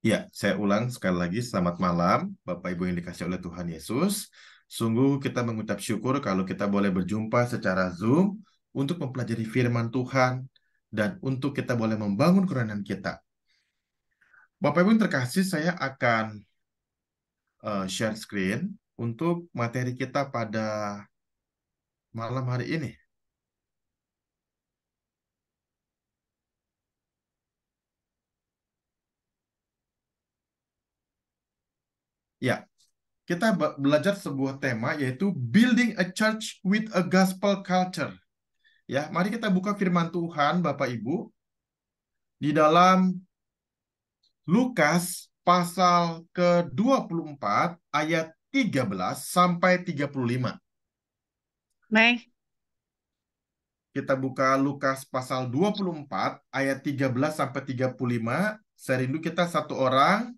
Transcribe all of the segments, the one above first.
Ya, saya ulang sekali lagi, selamat malam, Bapak Ibu yang dikasih oleh Tuhan Yesus. Sungguh kita mengucap syukur kalau kita boleh berjumpa secara Zoom untuk mempelajari firman Tuhan dan untuk kita boleh membangun kerohanian kita. Bapak Ibu yang terkasih, saya akan share screen untuk materi kita pada malam hari ini. Ya, kita belajar sebuah tema yaitu Building a Church with a Gospel Culture. Ya, mari kita buka firman Tuhan, Bapak Ibu, di dalam Lukas pasal ke-24 ayat 13 sampai 35. Mei, Kita buka Lukas pasal 24 ayat 13 sampai 35. Saya rindu kita satu orang,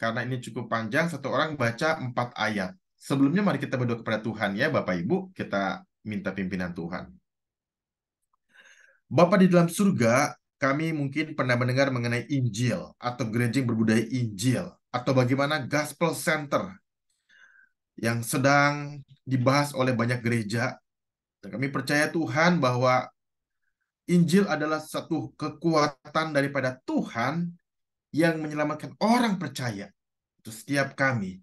karena ini cukup panjang, satu orang baca 4 ayat. Sebelumnya mari kita berdoa kepada Tuhan ya Bapak Ibu, kita minta pimpinan Tuhan. Bapa di dalam surga, kami mungkin pernah mendengar mengenai Injil atau gereja yang berbudaya Injil atau bagaimana Gospel Center yang sedang dibahas oleh banyak gereja. Dan kami percaya Tuhan bahwa Injil adalah satu kekuatan daripada Tuhan yang menyelamatkan orang percaya. Itu setiap kami.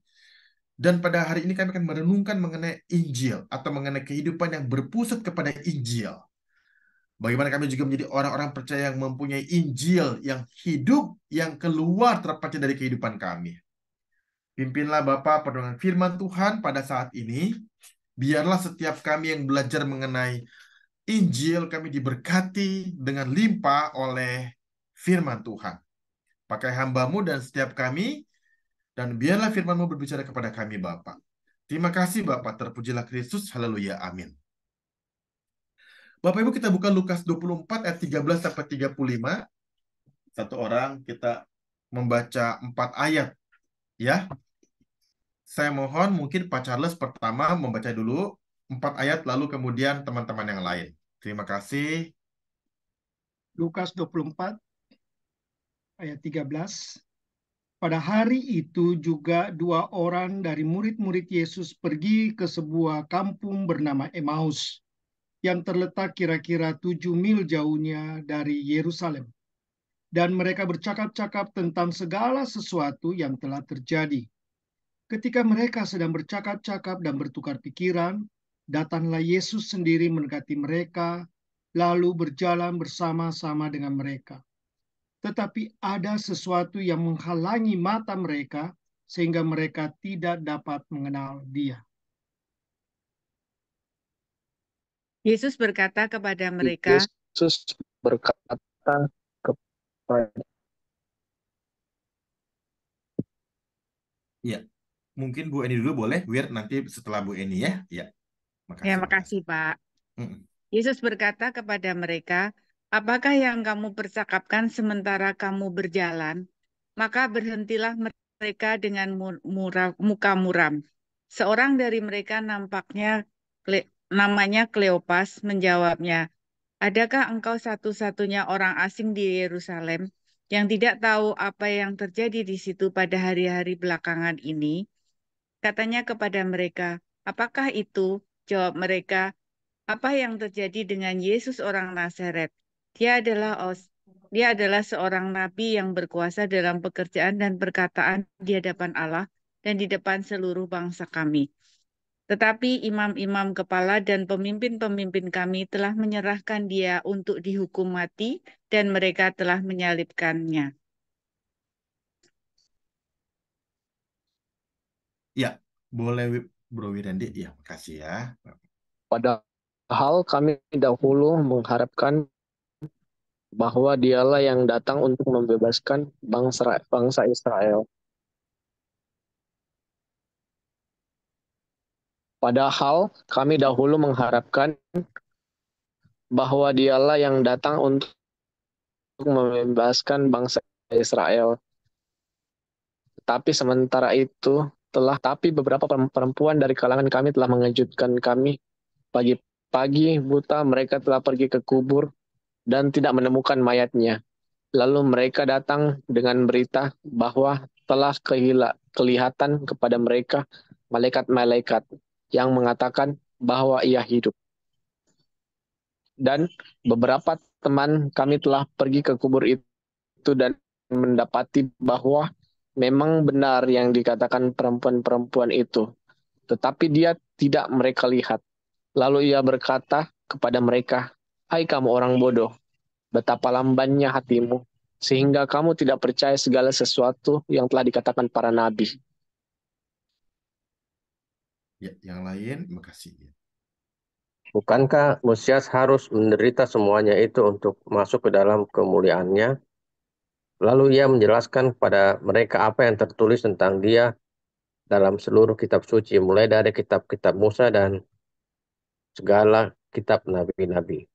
Dan pada hari ini kami akan merenungkan mengenai Injil atau mengenai kehidupan yang berpusat kepada Injil. Bagaimana kami juga menjadi orang-orang percaya yang mempunyai Injil yang hidup, yang keluar terpancar dari kehidupan kami. Pimpinlah Bapa perenungan firman Tuhan pada saat ini. Biarlah setiap kami yang belajar mengenai Injil, kami diberkati dengan limpah oleh firman Tuhan. Pakai hamba-Mu dan setiap kami, dan biarlah firman-Mu berbicara kepada kami, Bapa. Terima kasih, Bapak. Terpujilah Kristus. Haleluya. Amin. Bapak Ibu, kita buka Lukas 24 ayat 13 sampai 35. Satu orang kita membaca 4 ayat. Ya, saya mohon mungkin Pak Charles pertama membaca dulu 4 ayat, lalu kemudian teman-teman yang lain. Terima kasih. Lukas 24 ayat 13. Pada hari itu juga 2 orang dari murid-murid Yesus pergi ke sebuah kampung bernama Emmaus yang terletak kira-kira 7 mil jauhnya dari Yerusalem. Dan mereka bercakap-cakap tentang segala sesuatu yang telah terjadi. Ketika mereka sedang bercakap-cakap dan bertukar pikiran, datanglah Yesus sendiri mendekati mereka, lalu berjalan bersama-sama dengan mereka. Tetapi ada sesuatu yang menghalangi mata mereka, sehingga mereka tidak dapat mengenal Dia. Yesus berkata kepada mereka, Yesus berkata kepada Ya, mungkin Bu Eni dulu boleh, biar nanti setelah Bu Eni ya. Ya, ya makasih. makasih Pak. Mm-mm. Yesus berkata kepada mereka, apakah yang kamu percakapkan sementara kamu berjalan? Maka berhentilah mereka dengan muka muram. Seorang dari mereka namanya Kleopas menjawabnya, adakah engkau satu-satunya orang asing di Yerusalem yang tidak tahu apa yang terjadi di situ pada hari-hari belakangan ini? Katanya kepada mereka, apakah itu? Jawab mereka, apa yang terjadi dengan Yesus orang Nazaret? Dia adalah seorang nabi yang berkuasa dalam pekerjaan dan perkataan di hadapan Allah dan di depan seluruh bangsa kami. Tetapi imam-imam kepala dan pemimpin-pemimpin kami telah menyerahkan dia untuk dihukum mati dan mereka telah menyalibkannya. Ya, boleh Bro Wirandi. Ya, makasih ya. Padahal kami dahulu mengharapkan bahwa Dialah yang datang untuk membebaskan bangsa Israel. Padahal kami dahulu mengharapkan bahwa Dialah yang datang untuk membebaskan bangsa Israel. Tapi sementara itu tapi beberapa perempuan dari kalangan kami telah mengejutkan kami. Pagi-pagi buta mereka telah pergi ke kubur dan tidak menemukan mayatnya. Lalu mereka datang dengan berita bahwa telah kelihatan kepada mereka malaikat-malaikat yang mengatakan bahwa ia hidup. Dan beberapa teman kami telah pergi ke kubur itu dan mendapati bahwa memang benar yang dikatakan perempuan-perempuan itu. Tetapi dia tidak mereka lihat. Lalu ia berkata kepada mereka, "Hai kamu orang bodoh, betapa lambannya hatimu, sehingga kamu tidak percaya segala sesuatu yang telah dikatakan para nabi." Ya, yang lain, makasih. Bukankah Mesias harus menderita semuanya itu untuk masuk ke dalam kemuliaannya? Lalu ia menjelaskan kepada mereka apa yang tertulis tentang dia dalam seluruh kitab suci, mulai dari kitab-kitab Musa dan segala kitab nabi-nabi.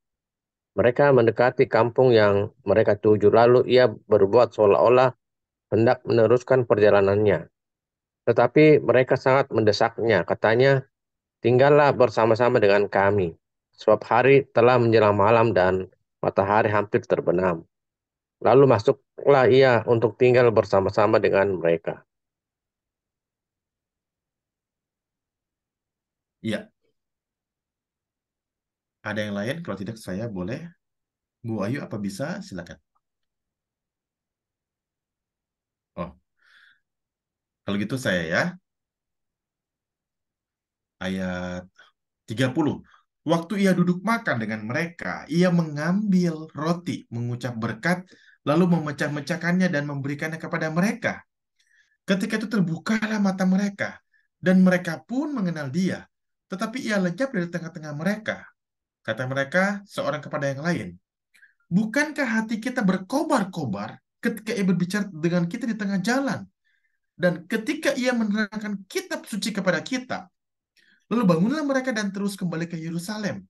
Mereka mendekati kampung yang mereka tuju, lalu ia berbuat seolah-olah hendak meneruskan perjalanannya. Tetapi mereka sangat mendesaknya, katanya, "Tinggallah bersama-sama dengan kami, sebab hari telah menjelang malam dan matahari hampir terbenam." Lalu masuklah ia untuk tinggal bersama-sama dengan mereka. Iya, ada yang lain? Kalau tidak, saya boleh. Bu Ayu, apa bisa? Silakan. Oh, kalau gitu saya ya. Ayat 30. Waktu ia duduk makan dengan mereka, ia mengambil roti, mengucap berkat, lalu memecah-mecahkannya dan memberikannya kepada mereka. Ketika itu terbukalah mata mereka, dan mereka pun mengenal dia. Tetapi ia lenyap dari tengah-tengah mereka. Kata mereka seorang kepada yang lain, "Bukankah hati kita berkobar-kobar ketika ia berbicara dengan kita di tengah jalan? Dan ketika ia menerangkan kitab suci kepada kita?" Lalu bangunlah mereka dan terus kembali ke Yerusalem.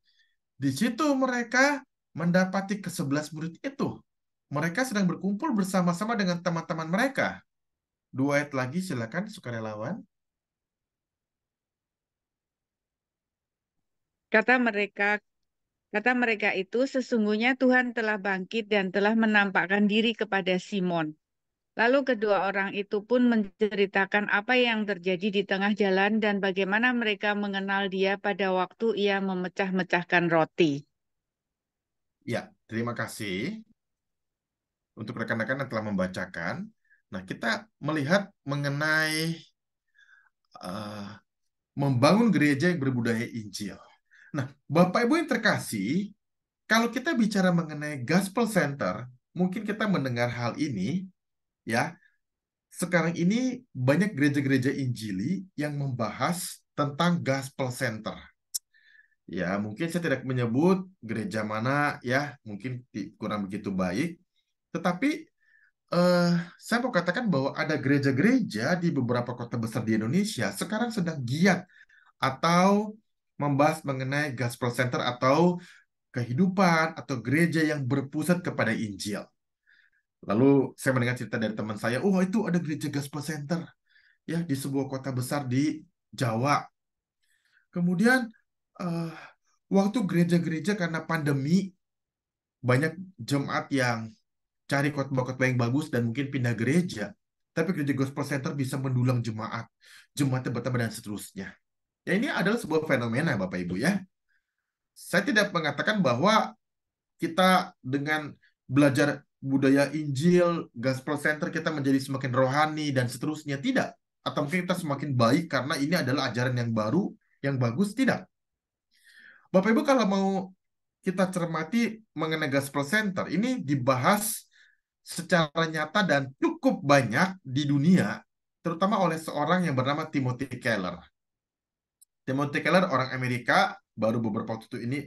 Di situ mereka mendapati ke-11 murid itu. Mereka sedang berkumpul bersama-sama dengan teman-teman mereka. 2 ayat lagi, silakan sukarelawan. Kata mereka, kata mereka itu, sesungguhnya Tuhan telah bangkit dan telah menampakkan diri kepada Simon. Lalu kedua orang itu pun menceritakan apa yang terjadi di tengah jalan dan bagaimana mereka mengenal dia pada waktu ia memecah-mecahkan roti. Ya, terima kasih untuk rekan-rekan yang telah membacakan. Nah, kita melihat mengenai uh, membangun gereja yang berbudaya Injil. Nah, Bapak Ibu yang terkasih, kalau kita bicara mengenai Gospel Center, mungkin kita mendengar hal ini, ya. Sekarang ini banyak gereja-gereja Injili yang membahas tentang Gospel Center. Ya, mungkin saya tidak menyebut gereja mana, ya, mungkin kurang begitu baik. Tetapi saya mau katakan bahwa ada gereja-gereja di beberapa kota besar di Indonesia sekarang sedang giat atau membahas mengenai Gospel Center atau kehidupan atau gereja yang berpusat kepada Injil. Lalu saya mendengar cerita dari teman saya, oh itu ada gereja Gospel Center ya di sebuah kota besar di Jawa. Kemudian eh, waktu gereja-gereja karena pandemi banyak jemaat yang cari khotbah-khotbah yang bagus dan mungkin pindah gereja. Tapi gereja Gospel Center bisa mendulang jemaat, jemaatnya bertambah dan seterusnya. Ya ini adalah sebuah fenomena Bapak Ibu ya. Saya tidak mengatakan bahwa kita dengan belajar budaya Injil, Gospel Center kita menjadi semakin rohani dan seterusnya. Tidak. Atau mungkin kita semakin baik karena ini adalah ajaran yang baru, yang bagus. Tidak. Bapak Ibu kalau mau kita cermati mengenai Gospel Center, ini dibahas secara nyata dan cukup banyak di dunia, terutama oleh seorang yang bernama Timothy Keller. Timothy Keller orang Amerika, baru beberapa waktu ini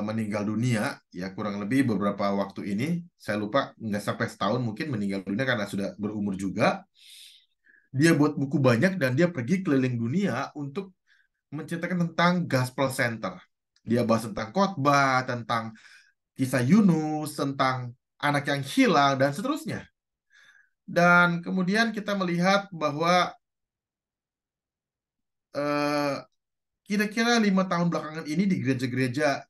meninggal dunia, ya kurang lebih beberapa waktu ini, saya lupa, nggak sampai setahun mungkin meninggal dunia karena sudah berumur juga. Dia buat buku banyak dan dia pergi keliling dunia untuk menceritakan tentang Gospel Center. Dia bahas tentang khotbah, tentang kisah Yunus, tentang anak yang hilang, dan seterusnya. Dan kemudian kita melihat bahwa eh, kira-kira 5 tahun belakangan ini di gereja-gereja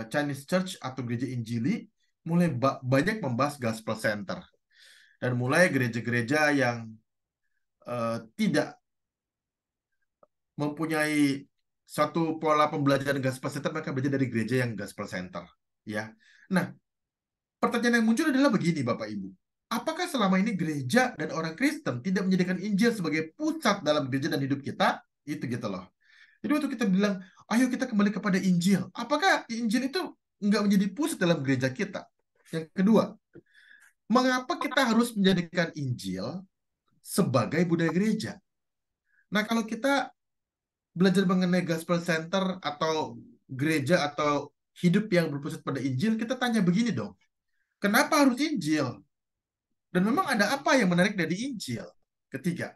Chinese Church atau gereja Injili, mulai banyak membahas gospel center. Dan mulai gereja-gereja yang tidak mempunyai satu pola pembelajaran gospel center, mereka belajar dari gereja yang gospel center. Ya. Nah, pertanyaan yang muncul adalah begini, Bapak Ibu. Apakah selama ini gereja dan orang Kristen tidak menjadikan Injil sebagai pusat dalam gereja dan hidup kita? Itu gitu loh. Jadi waktu kita bilang, ayo kita kembali kepada Injil. Apakah Injil itu nggak menjadi pusat dalam gereja kita? Yang kedua, mengapa kita harus menjadikan Injil sebagai budaya gereja? Nah, kalau kita belajar mengenai gospel center atau gereja atau hidup yang berpusat pada Injil, kita tanya begini dong. Kenapa harus Injil? Dan memang ada apa yang menarik dari Injil? Ketiga,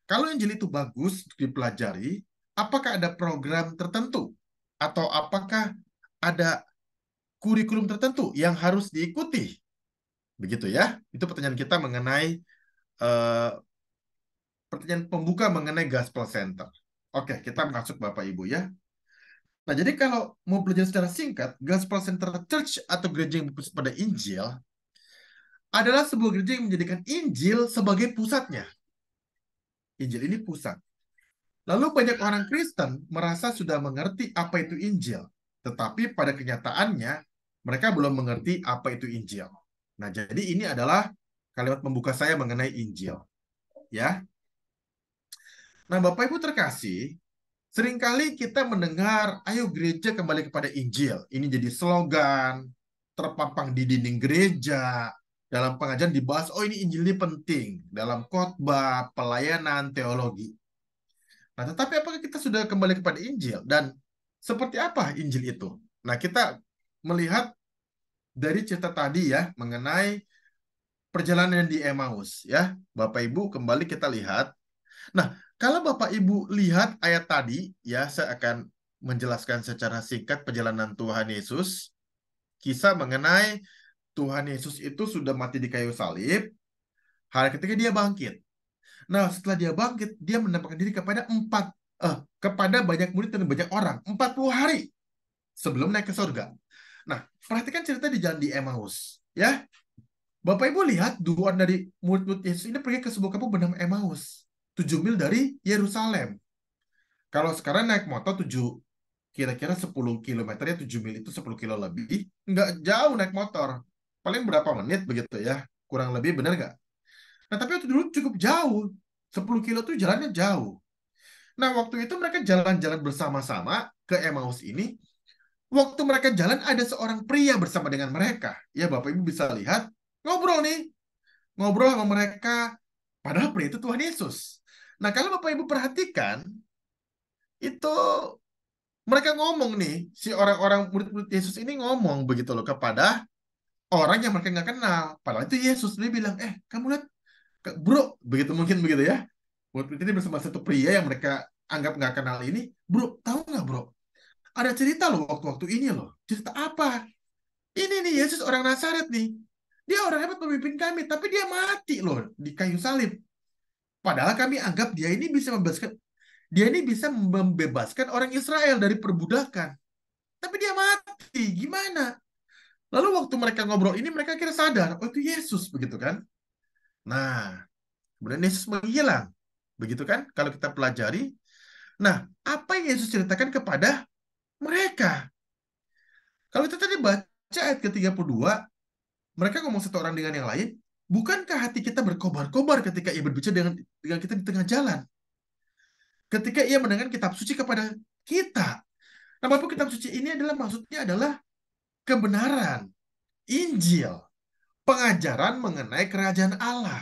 kalau Injil itu bagus untuk dipelajari, apakah ada program tertentu? Atau apakah ada kurikulum tertentu yang harus diikuti? Begitu ya. Itu pertanyaan kita mengenai pertanyaan pembuka mengenai gospel center. Oke, kita masuk Bapak Ibu ya. Nah, jadi kalau mau belajar secara singkat, Gospel Center Church atau gereja yang berpusat pada Injil adalah sebuah gereja yang menjadikan Injil sebagai pusatnya. Injil ini pusat. Lalu banyak orang Kristen merasa sudah mengerti apa itu Injil, tetapi pada kenyataannya mereka belum mengerti apa itu Injil. Nah, jadi ini adalah kalimat pembuka saya mengenai Injil. Ya. Nah, Bapak Ibu terkasih, seringkali kita mendengar, ayo gereja kembali kepada Injil. Ini jadi slogan, terpampang di dinding gereja, dalam pengajaran dibahas, oh ini Injil ini penting, dalam khotbah, pelayanan, teologi. Nah, tetapi apakah kita sudah kembali kepada Injil? Dan seperti apa Injil itu? Nah, kita melihat dari cerita tadi ya, mengenai perjalanan di Emmaus. Ya, Bapak Ibu kembali kita lihat. Nah, kalau Bapak Ibu lihat ayat tadi, ya saya akan menjelaskan secara singkat perjalanan Tuhan Yesus. Kisah mengenai Tuhan Yesus itu sudah mati di kayu salib. Hari ketika dia bangkit. Nah, setelah dia bangkit, dia menampakkan diri kepada banyak murid dan banyak orang 40 hari sebelum naik ke surga. Nah, perhatikan cerita di jalan di Emmaus, ya. Bapak Ibu lihat dua dari murid-murid Yesus ini pergi ke sebuah kampung bernama Emmaus, 7 mil dari Yerusalem. Kalau sekarang naik motor kira-kira 10 km ya, 7 mil itu 10 kilo lebih. Nggak jauh naik motor. Paling berapa menit begitu ya. Kurang lebih, benar nggak? Nah, tapi waktu dulu cukup jauh. 10 kilo itu jalannya jauh. Nah, waktu itu mereka jalan-jalan bersama-sama ke Emmaus ini. Waktu mereka jalan, ada seorang pria bersama dengan mereka. Ya, Bapak Ibu bisa lihat. Ngobrol nih. Ngobrol sama mereka. Padahal pria itu Tuhan Yesus. Nah, kalau Bapak Ibu perhatikan, itu mereka ngomong nih, si orang-orang murid-murid Yesus ini ngomong begitu loh kepada orang yang mereka nggak kenal. Padahal itu Yesus. Dia bilang, kamu lihat, bro, begitu mungkin begitu ya. Murid ini bersama satu pria yang mereka anggap nggak kenal ini. Bro, tahu nggak bro? Ada cerita loh waktu-waktu ini loh. Cerita apa? Ini nih, Yesus orang Nazaret nih. Dia orang hebat pemimpin kami, tapi dia mati loh di kayu salib. Padahal kami anggap dia ini bisa membebaskan orang Israel dari perbudakan. Tapi dia mati, gimana? Lalu waktu mereka ngobrol ini, mereka kira sadar, oh itu Yesus, begitu kan? Nah, kemudian Yesus menghilang. Begitu kan? Kalau kita pelajari. Nah, apa yang Yesus ceritakan kepada mereka? Kalau kita tadi baca ayat ke-32, mereka ngomong satu orang dengan yang lain, bukankah hati kita berkobar-kobar ketika ia berbicara dengan kita di tengah jalan? Ketika ia mendengar kitab suci kepada kita. Nah, Bapak, kitab suci ini maksudnya adalah kebenaran, Injil, pengajaran mengenai kerajaan Allah.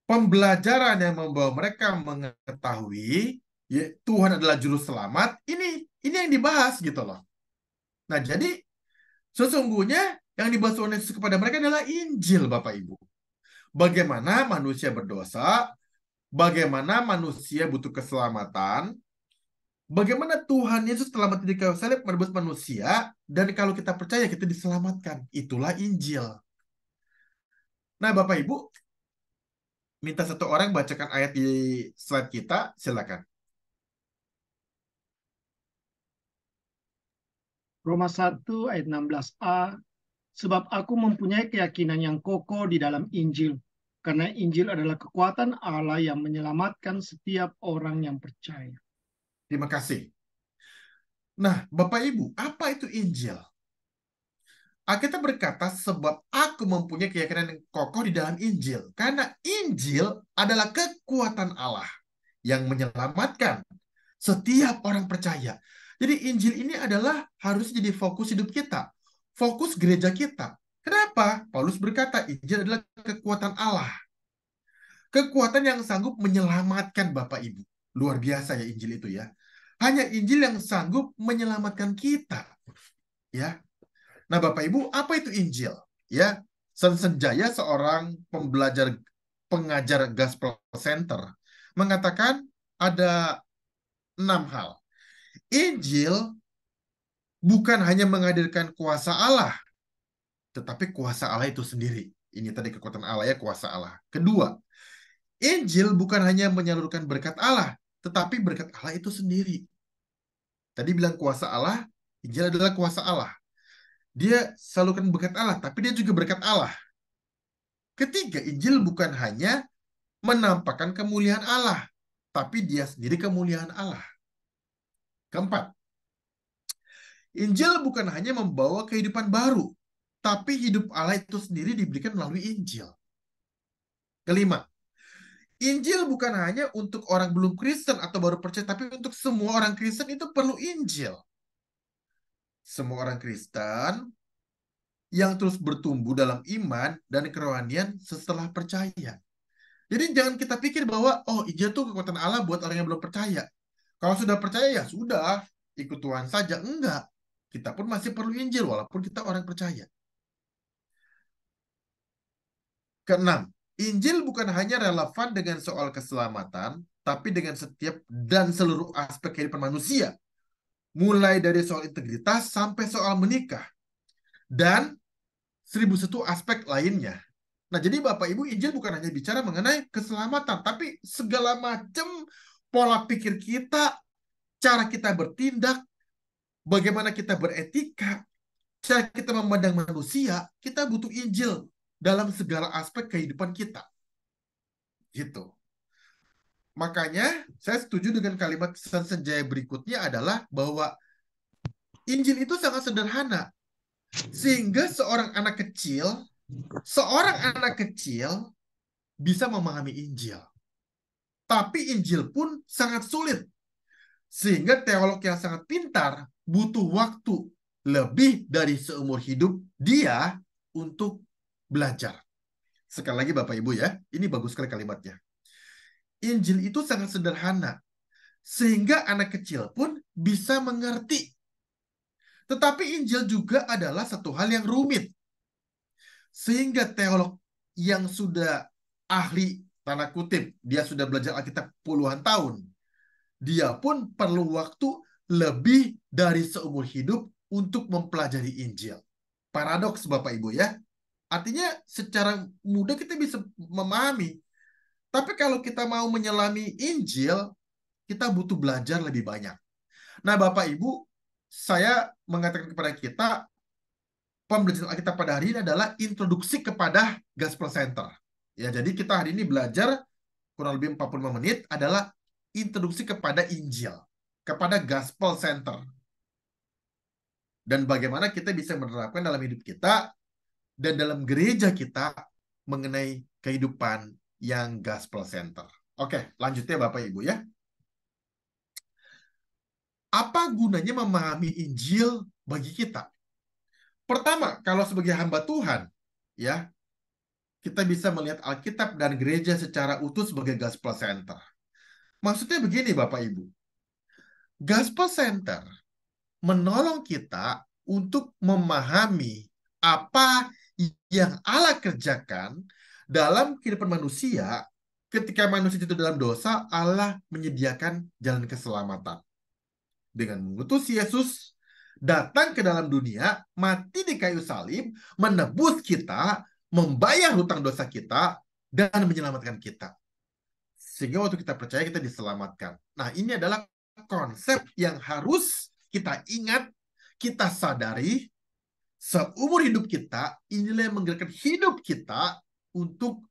Pembelajaran yang membawa mereka mengetahui ya, Tuhan adalah juru selamat. Ini yang dibahas gitu loh. Nah, jadi sesungguhnya yang dibahas oleh Yesus kepada mereka adalah Injil, Bapak Ibu. Bagaimana manusia berdosa, bagaimana manusia butuh keselamatan, bagaimana Tuhan Yesus telah mati di kayu salib menebus manusia, dan kalau kita percaya kita diselamatkan. Itulah Injil. Nah, Bapak Ibu, minta satu orang bacakan ayat di slide kita, silakan. Roma 1 ayat 16a, sebab aku mempunyai keyakinan yang kokoh di dalam Injil, karena Injil adalah kekuatan Allah yang menyelamatkan setiap orang yang percaya. Terima kasih. Nah, Bapak Ibu, apa itu Injil? Alkitab berkata, sebab aku mempunyai keyakinan yang kokoh di dalam Injil. Karena Injil adalah kekuatan Allah yang menyelamatkan setiap orang percaya. Jadi Injil ini adalah harus jadi fokus hidup kita. Fokus gereja kita. Kenapa? Paulus berkata, Injil adalah kekuatan Allah. Kekuatan yang sanggup menyelamatkan Bapak Ibu. Luar biasa ya Injil itu ya. Hanya Injil yang sanggup menyelamatkan kita. Ya. Nah, Bapak Ibu, apa itu Injil? Ya, Sensen Jaya, seorang pengajar Gospel Center, mengatakan ada 6 hal. Injil bukan hanya menghadirkan kuasa Allah, tetapi kuasa Allah itu sendiri. Ini tadi kekuatan Allah ya, kuasa Allah. Kedua, Injil bukan hanya menyalurkan berkat Allah, tetapi berkat Allah itu sendiri. Tadi bilang kuasa Allah, Injil adalah kuasa Allah. Dia salurkan berkat Allah, tapi dia juga berkat Allah. Ketiga, Injil bukan hanya menampakkan kemuliaan Allah, tapi dia sendiri kemuliaan Allah. Keempat, Injil bukan hanya membawa kehidupan baru, tapi hidup Allah itu sendiri diberikan melalui Injil. Kelima, Injil bukan hanya untuk orang belum Kristen atau baru percaya, tapi untuk semua orang Kristen itu perlu Injil. Semua orang Kristen yang terus bertumbuh dalam iman dan kerohanian setelah percaya. Jadi jangan kita pikir bahwa, oh Injil itu kekuatan Allah buat orang yang belum percaya. Kalau sudah percaya ya sudah, ikut Tuhan saja. Enggak. Kita pun masih perlu Injil walaupun kita orang percaya. Keenam, Injil bukan hanya relevan dengan soal keselamatan, tapi dengan setiap dan seluruh aspek kehidupan manusia. Mulai dari soal integritas sampai soal menikah. Dan 1001 aspek lainnya. Nah, jadi Bapak Ibu, Injil bukan hanya bicara mengenai keselamatan, tapi segala macam pola pikir kita, cara kita bertindak, bagaimana kita beretika, cara kita memandang manusia, kita butuh Injil dalam segala aspek kehidupan kita. Gitu. Makanya saya setuju dengan kalimat Sensen Jaya berikutnya adalah bahwa Injil itu sangat sederhana. Sehingga seorang anak kecil bisa memahami Injil. Tapi Injil pun sangat sulit. Sehingga teolog yang sangat pintar butuh waktu lebih dari seumur hidup dia untuk belajar. Sekali lagi Bapak Ibu ya, ini bagus sekali kalimatnya. Injil itu sangat sederhana, sehingga anak kecil pun bisa mengerti. Tetapi Injil juga adalah satu hal yang rumit. Sehingga teolog yang sudah ahli, tanda kutip, dia sudah belajar Alkitab puluhan tahun, dia pun perlu waktu lebih dari seumur hidup untuk mempelajari Injil. Paradoks Bapak Ibu ya. Artinya secara mudah kita bisa memahami. Tapi kalau kita mau menyelami Injil, kita butuh belajar lebih banyak. Nah Bapak Ibu, saya mengatakan kepada kita, pembelajaran Alkitab pada hari ini adalah introduksi kepada Gospel Center. Ya, jadi kita hari ini belajar kurang lebih 45 menit adalah introduksi kepada Injil, kepada Gospel Center. Dan bagaimana kita bisa menerapkan dalam hidup kita dan dalam gereja kita mengenai kehidupan yang Gospel Center. Oke, lanjutnya Bapak Ibu ya. Apa gunanya memahami Injil bagi kita? Pertama, kalau sebagai hamba Tuhan, ya, kita bisa melihat Alkitab dan gereja secara utuh sebagai Gospel Center. Maksudnya begini Bapak Ibu. Gospel Center menolong kita untuk memahami apa yang Allah kerjakan dalam kehidupan manusia. Ketika manusia itu dalam dosa, Allah menyediakan jalan keselamatan. Dengan mengutus Yesus datang ke dalam dunia, mati di kayu salib, menebus kita, membayar hutang dosa kita, dan menyelamatkan kita. Sehingga waktu kita percaya, kita diselamatkan. Nah, ini adalah konsep yang harus kita ingat, kita sadari seumur hidup kita, inilah yang menggerakkan hidup kita untuk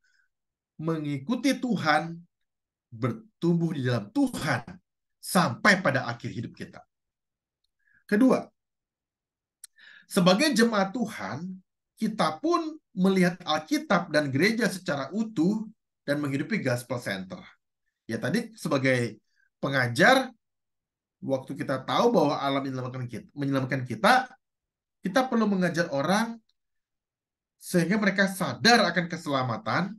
mengikuti Tuhan, bertumbuh di dalam Tuhan sampai pada akhir hidup kita. Kedua, sebagai jemaat Tuhan, kita pun melihat Alkitab dan gereja secara utuh dan menghidupi gospel center. Ya tadi sebagai pengajar, waktu kita tahu bahwa alam menyelamatkan kita, kita perlu mengajar orang sehingga mereka sadar akan keselamatan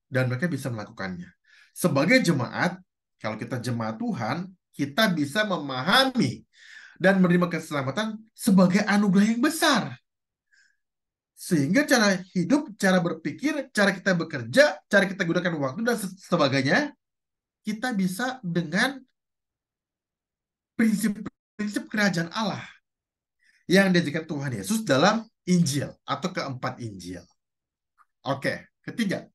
dan mereka bisa melakukannya. Sebagai jemaat, kalau kita jemaat Tuhan, kita bisa memahami dan menerima keselamatan sebagai anugerah yang besar. Sehingga cara hidup, cara berpikir, cara kita bekerja, cara kita gunakan waktu dan sebagainya, kita bisa dengan prinsip-prinsip kerajaan Allah yang diajarkan Tuhan Yesus dalam Injil atau keempat Injil. Oke, ketiga.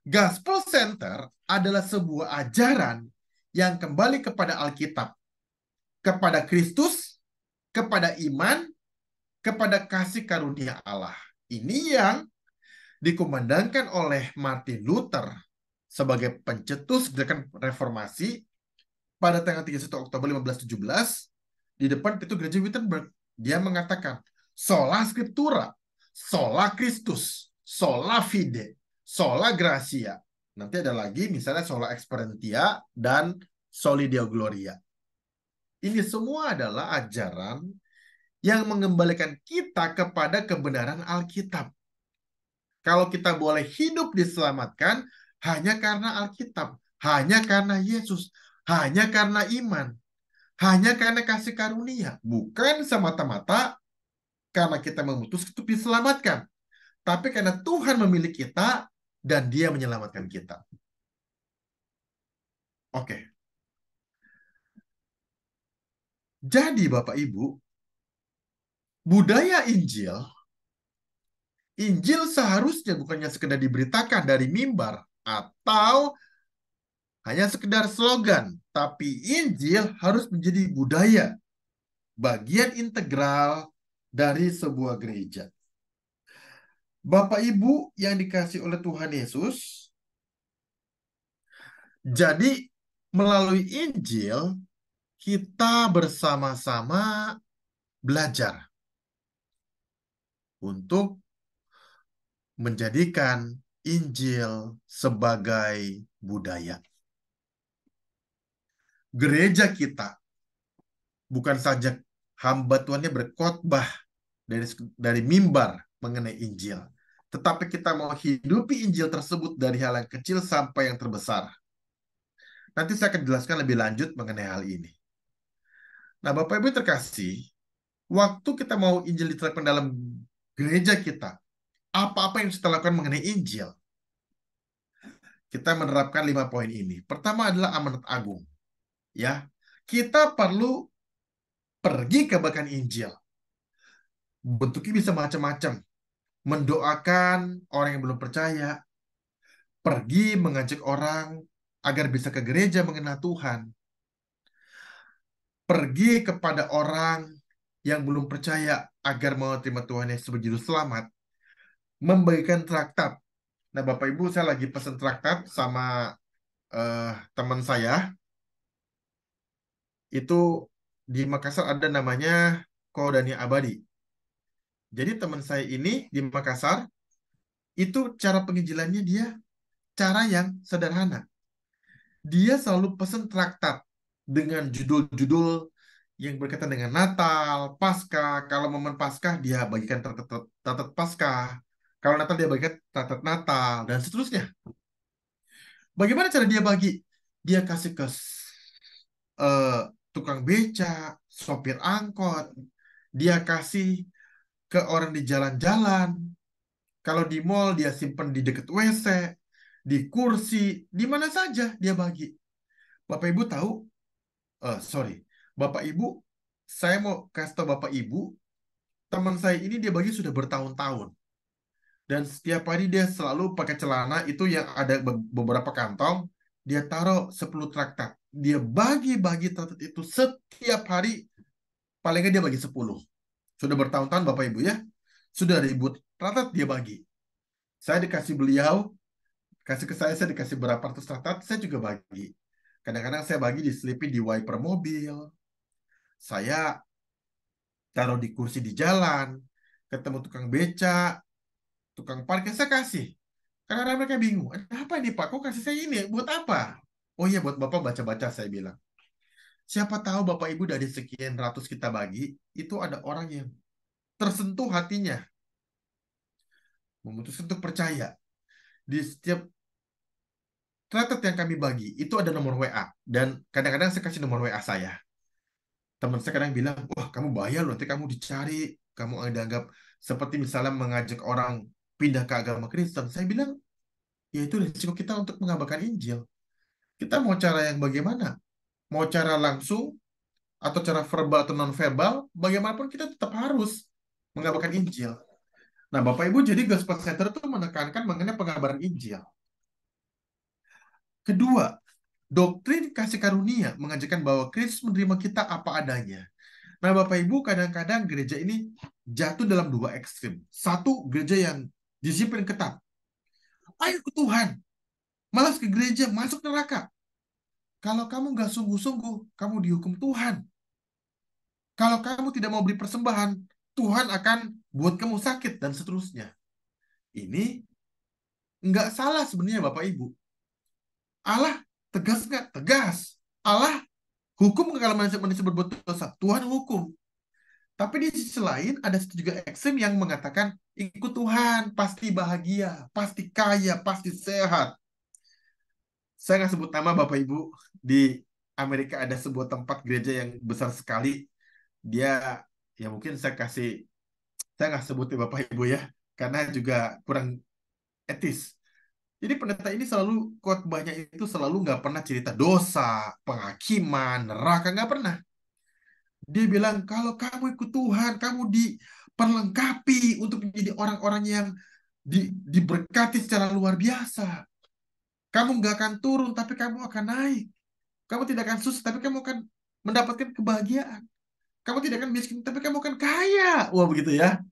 Gospel Center adalah sebuah ajaran yang kembali kepada Alkitab, kepada Kristus, kepada iman, kepada kasih karunia Allah. Ini yang dikumandangkan oleh Martin Luther sebagai pencetus gerakan reformasi pada tanggal 31 Oktober 1517 di depan pintu gereja Wittenberg. Dia mengatakan, sola scriptura, sola Christus, sola fide, sola gratia. Nanti ada lagi misalnya sola experientia dan soli deo gloria. Ini semua adalah ajaran yang mengembalikan kita kepada kebenaran Alkitab. Kalau kita boleh hidup diselamatkan hanya karena Alkitab, hanya karena Yesus, hanya karena iman, hanya karena kasih karunia, bukan semata-mata karena kita memutuskan untuk diselamatkan, tapi karena Tuhan memilih kita dan Dia menyelamatkan kita. Oke. Jadi Bapak Ibu, budaya Injil seharusnya bukannya sekedar diberitakan dari mimbar atau hanya sekedar slogan, tapi Injil harus menjadi budaya, bagian integral dari sebuah gereja. Bapak Ibu yang dikasih oleh Tuhan Yesus, jadi melalui Injil kita bersama-sama belajar untuk menjadikan Injil sebagai budaya. Gereja kita bukan saja hamba Tuhannya berkhotbah dari mimbar mengenai Injil, tetapi kita mau hidupi Injil tersebut dari hal yang kecil sampai yang terbesar. Nanti saya akan jelaskan lebih lanjut mengenai hal ini. Nah, Bapak Ibu terkasih, waktu kita mau Injil diterapkan dalam gereja kita, apa-apa yang kita lakukan mengenai Injil, kita menerapkan 5 poin ini. Pertama adalah amanat agung. Ya, kita perlu pergi ke bagian Injil. Bentuknya bisa macam-macam. Mendoakan orang yang belum percaya, pergi mengajak orang agar bisa ke gereja mengenal Tuhan, pergi kepada orang yang belum percaya agar mau terima Tuhan Yesus sebagai juru selamat, membagikan traktat. Nah, Bapak Ibu, saya lagi pesan traktat sama teman saya. Itu di Makassar ada namanya Kodania Abadi. Jadi teman saya ini di Makassar, itu cara penginjilannya dia cara yang sederhana. Dia selalu pesan traktat dengan judul-judul yang berkaitan dengan Natal, Paskah. Kalau momen Paskah, dia bagikan traktat Paskah. Kalau Natal, dia bagikan traktat Natal, dan seterusnya. Bagaimana cara dia bagi? Dia kasih ke tukang beca, sopir angkot, dia kasih ke orang di jalan-jalan. Kalau di mall, dia simpan di dekat WC, di kursi, di mana saja dia bagi. Bapak Ibu tahu? Bapak Ibu, saya mau kasih tahu Bapak Ibu, teman saya ini dia bagi sudah bertahun-tahun. Dan setiap hari dia selalu pakai celana itu yang ada beberapa kantong, dia taruh 10 traktat. Dia bagi-bagi traktat itu setiap hari paling nggak dia bagi 10. Sudah bertahun-tahun Bapak Ibu ya, sudah ribut, ratat dia bagi. Saya dikasih beliau, kasih ke saya dikasih berapa ratus ratat, saya juga bagi. Kadang-kadang saya bagi diselipin di wiper mobil, saya taruh di kursi di jalan, ketemu tukang beca, tukang parkir, saya kasih. Karena mereka bingung, ada apa ini Pak, kok kasih saya ini, buat apa? Oh iya, buat Bapak baca-baca, saya bilang. Siapa tahu Bapak Ibu dari sekian ratus kita bagi, itu ada orang yang tersentuh hatinya, memutuskan untuk percaya. Di setiap ratat yang kami bagi, itu ada nomor WA. Dan kadang-kadang saya kasih nomor WA saya. Teman saya kadang bilang, wah kamu bahaya loh, nanti kamu dicari, kamu dianggap seperti misalnya mengajak orang pindah ke agama Kristen. Saya bilang, ya itu risiko kita untuk mengabarkan Injil. Kita mau cara yang bagaimana? Mau cara langsung, atau cara verbal atau non-verbal, bagaimanapun kita tetap harus mengabarkan Injil. Nah, Bapak Ibu, jadi Gospel Center itu menekankan mengenai pengabaran Injil. Kedua, doktrin kasih karunia mengajarkan bahwa Kristus menerima kita apa adanya. Nah, Bapak Ibu, kadang-kadang gereja ini jatuh dalam dua ekstrim. Satu, gereja yang disiplin ketat. Ayo ke Tuhan, malas ke gereja, masuk neraka. Kalau kamu nggak sungguh-sungguh, kamu dihukum Tuhan. Kalau kamu tidak mau beri persembahan, Tuhan akan buat kamu sakit, dan seterusnya. Ini nggak salah sebenarnya Bapak Ibu. Allah tegas nggak? Tegas. Allah hukum kalau manusia berbuat dosa. Tuhan hukum. Tapi di sisi lain ada juga ekstrem yang mengatakan ikut Tuhan, pasti bahagia, pasti kaya, pasti sehat. Saya nggak sebut nama Bapak Ibu. Di Amerika ada sebuah tempat gereja yang besar sekali. Dia, ya mungkin saya nggak sebutin Bapak Ibu ya, karena juga kurang etis. Jadi pendeta ini selalu, khotbahnya itu selalu nggak pernah cerita dosa, penghakiman, neraka, nggak pernah. Dia bilang, kalau kamu ikut Tuhan, kamu diperlengkapi untuk menjadi orang-orang yang diberkati secara luar biasa. Kamu nggak akan turun, tapi kamu akan naik. Kamu tidak akan susah, tapi kamu akan mendapatkan kebahagiaan. Kamu tidak akan miskin, tapi kamu akan kaya. Wah, begitu ya.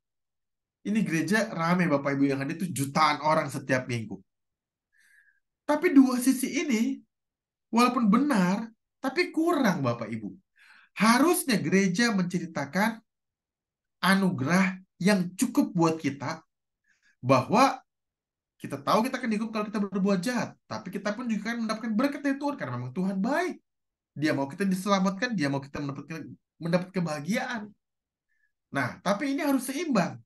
Ini gereja ramai Bapak Ibu, yang hadir itu jutaan orang setiap minggu. Tapi dua sisi ini, walaupun benar, tapi kurang Bapak Ibu. Harusnya gereja menceritakan anugerah yang cukup buat kita, bahwa kita tahu kita akan dihukum kalau kita berbuat jahat, tapi kita pun juga akan mendapatkan berkat dari Tuhan, karena memang Tuhan baik. Dia mau kita diselamatkan, dia mau kita mendapat kebahagiaan. Nah, tapi ini harus seimbang.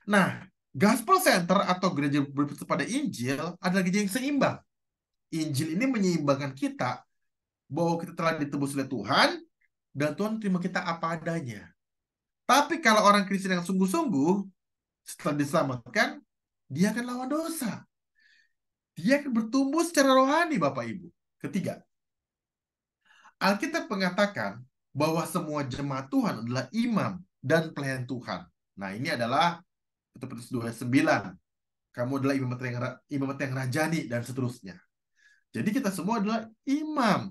Nah, Gospel Center atau gereja berfokus pada Injil adalah gereja yang seimbang. Injil ini menyeimbangkan kita bahwa kita telah ditebus oleh Tuhan, dan Tuhan terima kita apa adanya. Tapi kalau orang Kristen yang sungguh-sungguh, setelah diselamatkan, dia akan lawan dosa. Dia akan bertumbuh secara rohani, Bapak Ibu. Ketiga, Alkitab mengatakan bahwa semua jemaat Tuhan adalah imam dan pelayan Tuhan. Nah, ini adalah Petrus 2:9. Kamu adalah imamat yang rajani, dan seterusnya. Jadi kita semua adalah imam.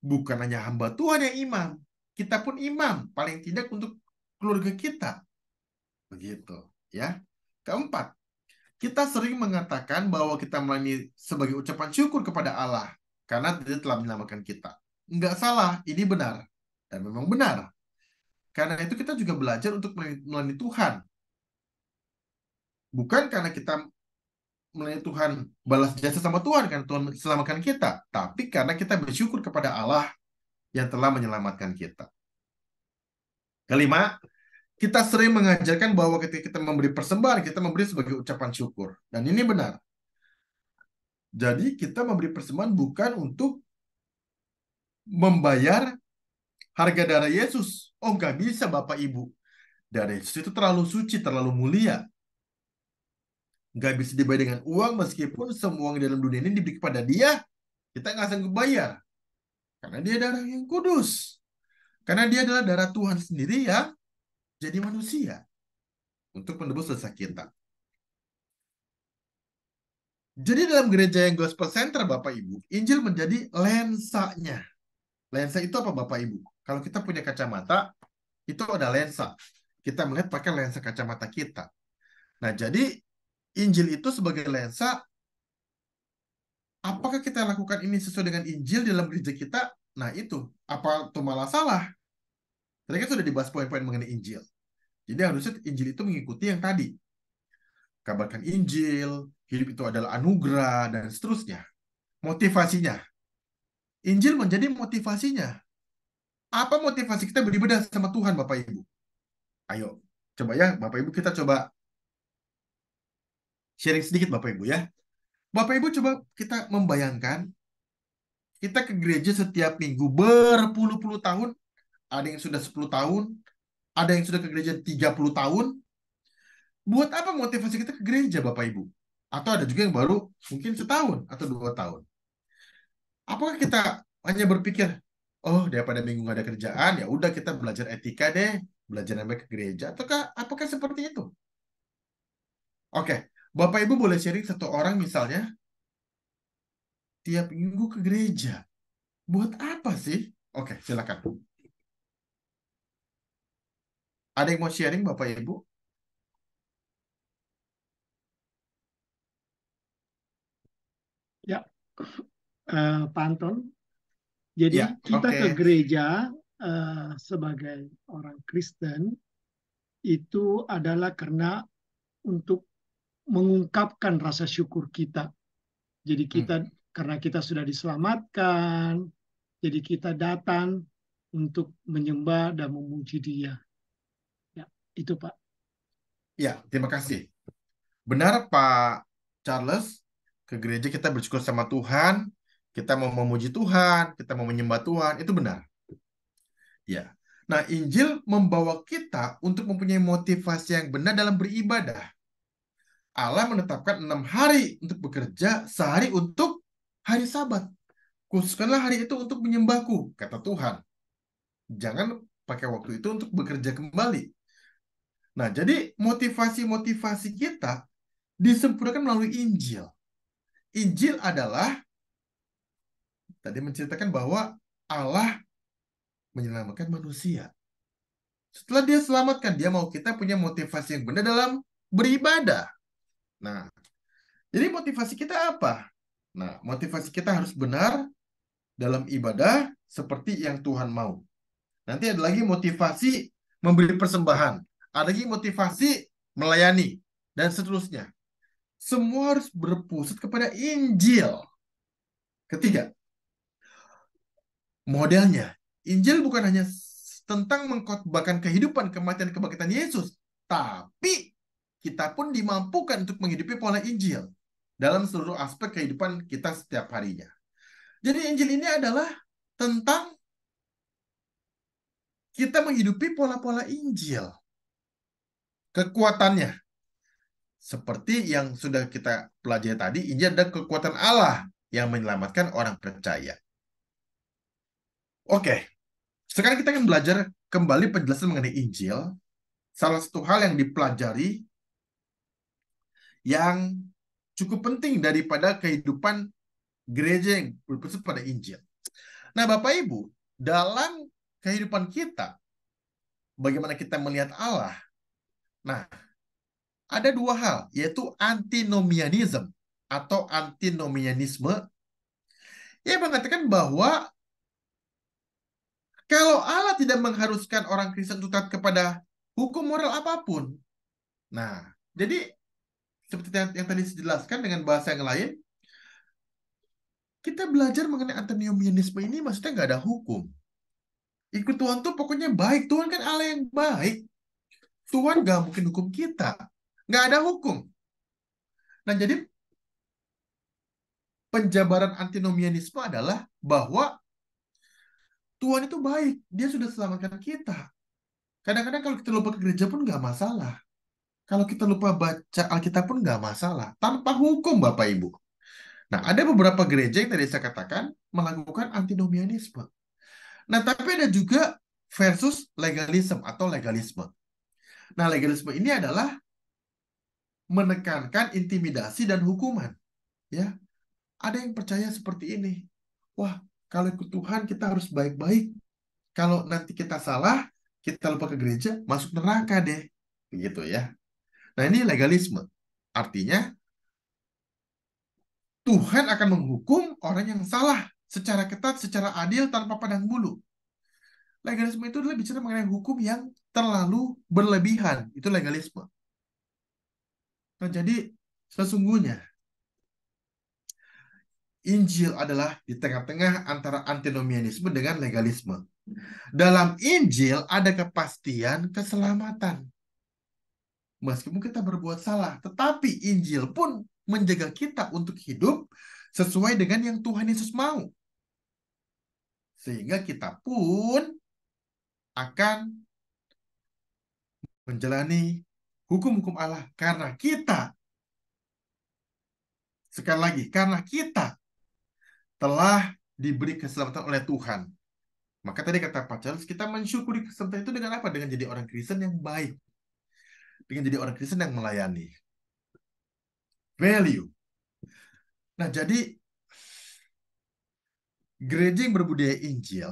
Bukan hanya hamba Tuhan yang imam. Kita pun imam, paling tidak untuk keluarga kita. Begitu, ya. Keempat, kita sering mengatakan bahwa kita melayani sebagai ucapan syukur kepada Allah karena Dia telah menyelamatkan kita. Enggak salah, ini benar. Dan memang benar. Karena itu kita juga belajar untuk melayani Tuhan. Bukan karena kita melayani Tuhan balas jasa sama Tuhan karena Tuhan selamatkan kita, tapi karena kita bersyukur kepada Allah yang telah menyelamatkan kita. Kelima, kita sering mengajarkan bahwa ketika kita memberi persembahan, kita memberi sebagai ucapan syukur. Dan ini benar. Jadi kita memberi persembahan bukan untuk membayar harga darah Yesus. Oh, nggak bisa Bapak Ibu. Darah Yesus itu terlalu suci, terlalu mulia. Nggak bisa dibayar dengan uang, meskipun semua uang dalam dunia ini diberi kepada Dia, kita nggak sanggup bayar. Karena Dia darah yang kudus. Karena Dia adalah darah Tuhan sendiri yang jadi manusia untuk menebus dosa kita. Jadi dalam gereja yang Gospel Center, Bapak Ibu, Injil menjadi lensanya. Lensa itu apa Bapak Ibu? Kalau kita punya kacamata, Itu ada lensa. Kita melihat pakai lensa kacamata kita. Nah, jadi Injil itu sebagai lensa. Apakah kita lakukan ini sesuai dengan Injil dalam gereja kita? Nah, itu. Apa itu malah salah? Tadi kan sudah dibahas poin-poin mengenai Injil. Jadi harusnya Injil itu mengikuti yang tadi. Kabarkan Injil, hidup itu adalah anugerah, dan seterusnya. Motivasinya. Injil menjadi motivasinya. Apa motivasi kita beribadah sama Tuhan, Bapak Ibu? Ayo, coba ya, Bapak Ibu, kita coba sharing sedikit, Bapak Ibu ya. Bapak Ibu coba kita membayangkan, kita ke gereja setiap minggu berpuluh-puluh tahun, ada yang sudah 10 tahun, ada yang sudah ke gereja 30 tahun. Buat apa motivasi kita ke gereja, Bapak Ibu? Atau ada juga yang baru mungkin setahun atau 2 tahun. Apakah kita hanya berpikir, oh daripada minggu nggak ada kerjaan, ya udah kita belajar etika deh, belajar namanya ke gereja? Ataukah apakah seperti itu? Oke, Bapak Ibu boleh sharing satu orang misalnya tiap minggu ke gereja. Buat apa sih? Oke, silakan. Ada yang mau sharing, Bapak Ibu? Ya, Pak Anton. Jadi Ya, kita oke. ke gereja sebagai orang Kristen itu adalah karena untuk mengungkapkan rasa syukur kita. Jadi kita karena kita sudah diselamatkan, jadi kita datang untuk menyembah dan memuji Dia. Ya, itu Pak. Ya, terima kasih. Benar, Pak Charles. Ke gereja kita bersyukur sama Tuhan, kita mau memuji Tuhan, kita mau menyembah Tuhan, itu benar. Ya. Nah, Injil membawa kita untuk mempunyai motivasi yang benar dalam beribadah. Allah menetapkan 6 hari untuk bekerja, sehari untuk hari Sabat. Khususkanlah hari itu untuk menyembahku, kata Tuhan. Jangan pakai waktu itu untuk bekerja kembali. Nah, jadi motivasi-motivasi kita disempurnakan melalui Injil. Injil adalah tadi menceritakan bahwa Allah menyelamatkan manusia. Setelah dia selamatkan, dia mau kita punya motivasi yang benar dalam beribadah. Nah, jadi motivasi kita apa? Nah, motivasi kita harus benar dalam ibadah seperti yang Tuhan mau. Nanti ada lagi motivasi memberi persembahan. Ada lagi motivasi melayani. Dan seterusnya. Semua harus berpusat kepada Injil. Ketiga, modelnya. Injil bukan hanya tentang mengkhotbahkan kehidupan, kematian, kebangkitan Yesus. Tapi kita pun dimampukan untuk menghidupi pola Injil dalam seluruh aspek kehidupan kita setiap harinya. Jadi Injil ini adalah tentang kita menghidupi pola-pola Injil. Kekuatannya. Seperti yang sudah kita pelajari tadi, Injil ada kekuatan Allah yang menyelamatkan orang percaya. Oke, sekarang kita akan belajar kembali penjelasan mengenai Injil. Salah satu hal yang dipelajari yang cukup penting daripada kehidupan gereja yang berpusat pada Injil. Nah, Bapak Ibu, dalam kehidupan kita, bagaimana kita melihat Allah? Nah, ada 2 hal, yaitu antinomianisme atau antinomianisme yang mengatakan bahwa kalau Allah tidak mengharuskan orang Kristen untuk taat kepada hukum moral apapun. Nah, jadi seperti yang tadi dijelaskan dengan bahasa yang lain, kita belajar mengenai antinomianisme ini maksudnya nggak ada hukum. Ikut Tuhan tuh pokoknya baik. Tuhan kan Allah yang baik. Tuhan nggak mungkin hukum kita. Nggak ada hukum. Nah, jadi penjabaran antinomianisme adalah bahwa Tuhan itu baik. Dia sudah selamatkan kita. Kadang-kadang kalau kita lupa ke gereja pun nggak masalah. Kalau kita lupa baca Alkitab pun nggak masalah. Tanpa hukum, Bapak Ibu. Nah, ada beberapa gereja yang tadi saya katakan melakukan antinomianisme. Nah, tapi ada juga versus legalisme atau legalisme. Nah, legalisme ini adalah menekankan intimidasi dan hukuman. Ya, ada yang percaya seperti ini. Wah, kalau ikut Tuhan kita harus baik-baik. Kalau nanti kita salah, kita lupa ke gereja, masuk neraka deh. Begitu ya. Nah, ini legalisme. Artinya, Tuhan akan menghukum orang yang salah secara ketat, secara adil, tanpa pandang bulu. Legalisme itu adalah bicara mengenai hukum yang terlalu berlebihan. Itu legalisme. Nah, jadi sesungguhnya Injil adalah di tengah-tengah antara antinomianisme dengan legalisme. Dalam Injil ada kepastian keselamatan. Meskipun kita berbuat salah, tetapi Injil pun menjaga kita untuk hidup sesuai dengan yang Tuhan Yesus mau. Sehingga kita pun akan menjalani hukum-hukum Allah karena kita, sekali lagi, karena kita telah diberi keselamatan oleh Tuhan. Maka tadi kata Pak Charles, kita mensyukuri keselamatan itu dengan apa? Dengan jadi orang Kristen yang baik. Dengan jadi orang Kristen yang melayani. Value. Nah, jadi gereja yang berbudaya Injil,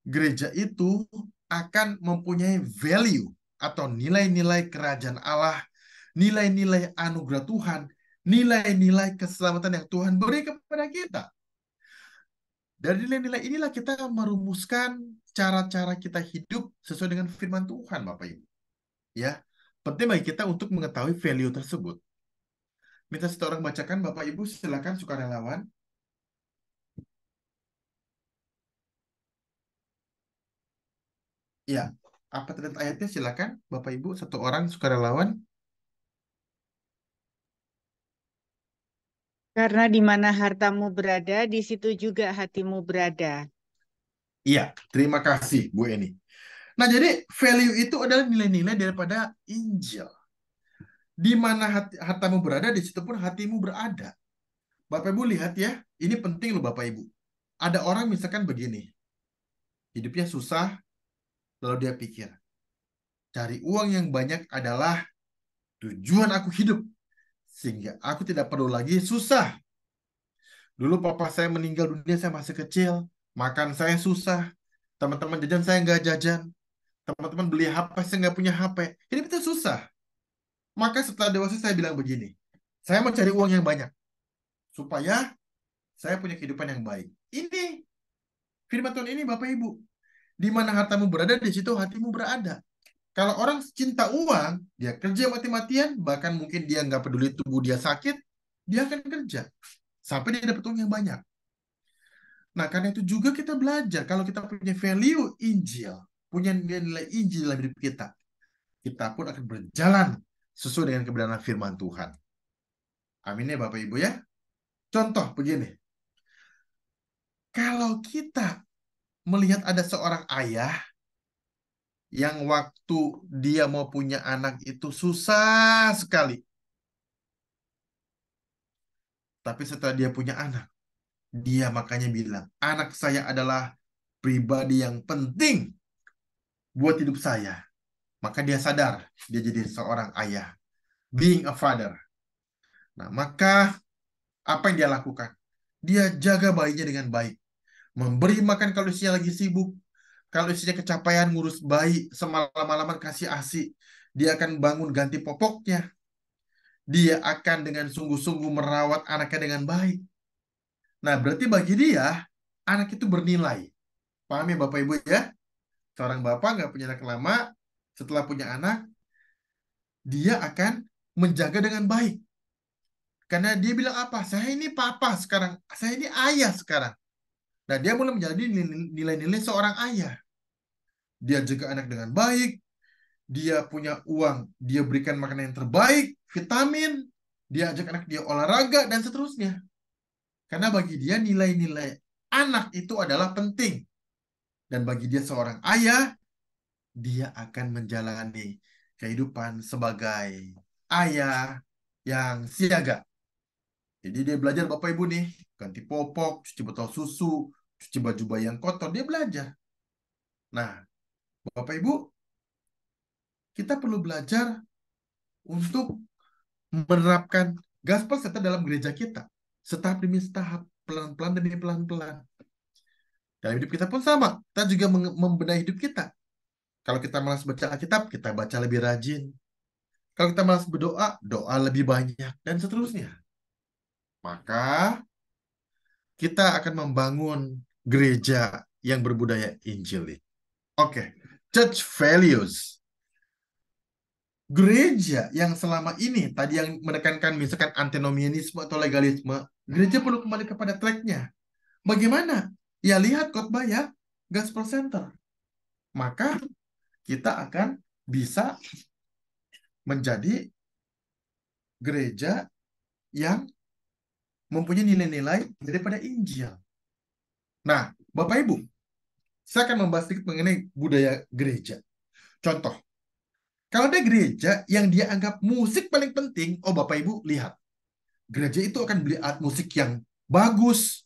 gereja itu akan mempunyai value atau nilai-nilai kerajaan Allah, nilai-nilai anugerah Tuhan, nilai-nilai keselamatan yang Tuhan beri kepada kita. Dari nilai-nilai inilah kita merumuskan cara-cara kita hidup sesuai dengan firman Tuhan, Bapak Ibu. Ya, penting bagi kita untuk mengetahui value tersebut. Minta satu orang bacakan, Bapak Ibu, silakan sukarelawan. Ya, apa tadi ayatnya? Silakan, Bapak Ibu, satu orang sukarelawan. Karena di mana hartamu berada, di situ juga hatimu berada. Iya, terima kasih, Bu Eni. Nah, jadi value itu adalah nilai-nilai daripada Injil. Di mana hartamu berada, di situ pun hatimu berada. Bapak Ibu lihat ya, ini penting loh Bapak Ibu. Ada orang misalkan begini, hidupnya susah, lalu dia pikir, cari uang yang banyak adalah tujuan aku hidup, sehingga aku tidak perlu lagi susah. Dulu papa saya meninggal dunia, saya masih kecil, makan saya susah, teman-teman jajan saya nggak jajan, teman-teman beli HP, saya nggak punya HP. Hidup itu susah. Maka setelah dewasa saya bilang begini, saya mau cari uang yang banyak, supaya saya punya kehidupan yang baik. Ini firman Tuhan ini Bapak Ibu. Di mana hartamu berada, di situ hatimu berada. Kalau orang cinta uang, dia kerja mati-matian, bahkan mungkin dia nggak peduli tubuh dia sakit, dia akan kerja sampai dia dapat uang yang banyak. Nah, karena itu juga kita belajar, kalau kita punya value Injil, punya nilai Injil dalam hidup kita pun akan berjalan sesuai dengan kebenaran firman Tuhan. Amin ya Bapak Ibu ya. Contoh begini, kalau kita melihat ada seorang ayah yang waktu dia mau punya anak itu susah sekali. Tapi setelah dia punya anak, dia makanya bilang, anak saya adalah pribadi yang penting buat hidup saya. Maka dia sadar, dia jadi seorang ayah. Being a father. Nah, maka apa yang dia lakukan? Dia jaga bayinya dengan baik. Memberi makan kalau istrinya lagi sibuk. Kalau istrinya kecapean ngurus bayi, semalam-malaman kasih ASI. Dia akan bangun ganti popoknya. Dia akan dengan sungguh-sungguh merawat anaknya dengan baik. Nah, berarti bagi dia, anak itu bernilai. Paham ya Bapak Ibu ya? Seorang bapak nggak punya anak lama, setelah punya anak, dia akan menjaga dengan baik. Karena dia bilang apa? Saya ini papa sekarang, saya ini ayah sekarang. Nah, dia mulai menjadi nilai-nilai seorang ayah. Dia jaga anak dengan baik, dia punya uang, dia berikan makanan yang terbaik, vitamin, dia ajak anak dia olahraga, dan seterusnya. Karena bagi dia nilai-nilai anak itu adalah penting. Dan bagi dia seorang ayah, dia akan menjalani kehidupan sebagai ayah yang siaga. Jadi dia belajar Bapak Ibu nih, ganti popok, cuci botol susu, cuci baju bayi yang kotor, dia belajar. Nah, Bapak Ibu, kita perlu belajar untuk menerapkan gaspol serta dalam gereja kita. Setahap demi setahap, pelan-pelan demi pelan-pelan. Dalam hidup kita pun sama, kita juga membenahi hidup kita. Kalau kita malas baca Alkitab, kita baca lebih rajin. Kalau kita malas berdoa, doa lebih banyak, dan seterusnya. Maka kita akan membangun gereja yang berbudaya Injili. Oke, church values. Gereja yang selama ini tadi yang menekankan misalkan antinomianisme atau legalisme, gereja perlu kembali kepada tracknya. Bagaimana? Ya lihat khotbah ya, gospel center. Maka kita akan bisa menjadi gereja yang mempunyai nilai-nilai daripada Injil. Nah, Bapak Ibu, saya akan membahas sedikit mengenai budaya gereja. Contoh, kalau ada gereja yang dia anggap musik paling penting, oh Bapak Ibu lihat, gereja itu akan beli alat musik yang bagus,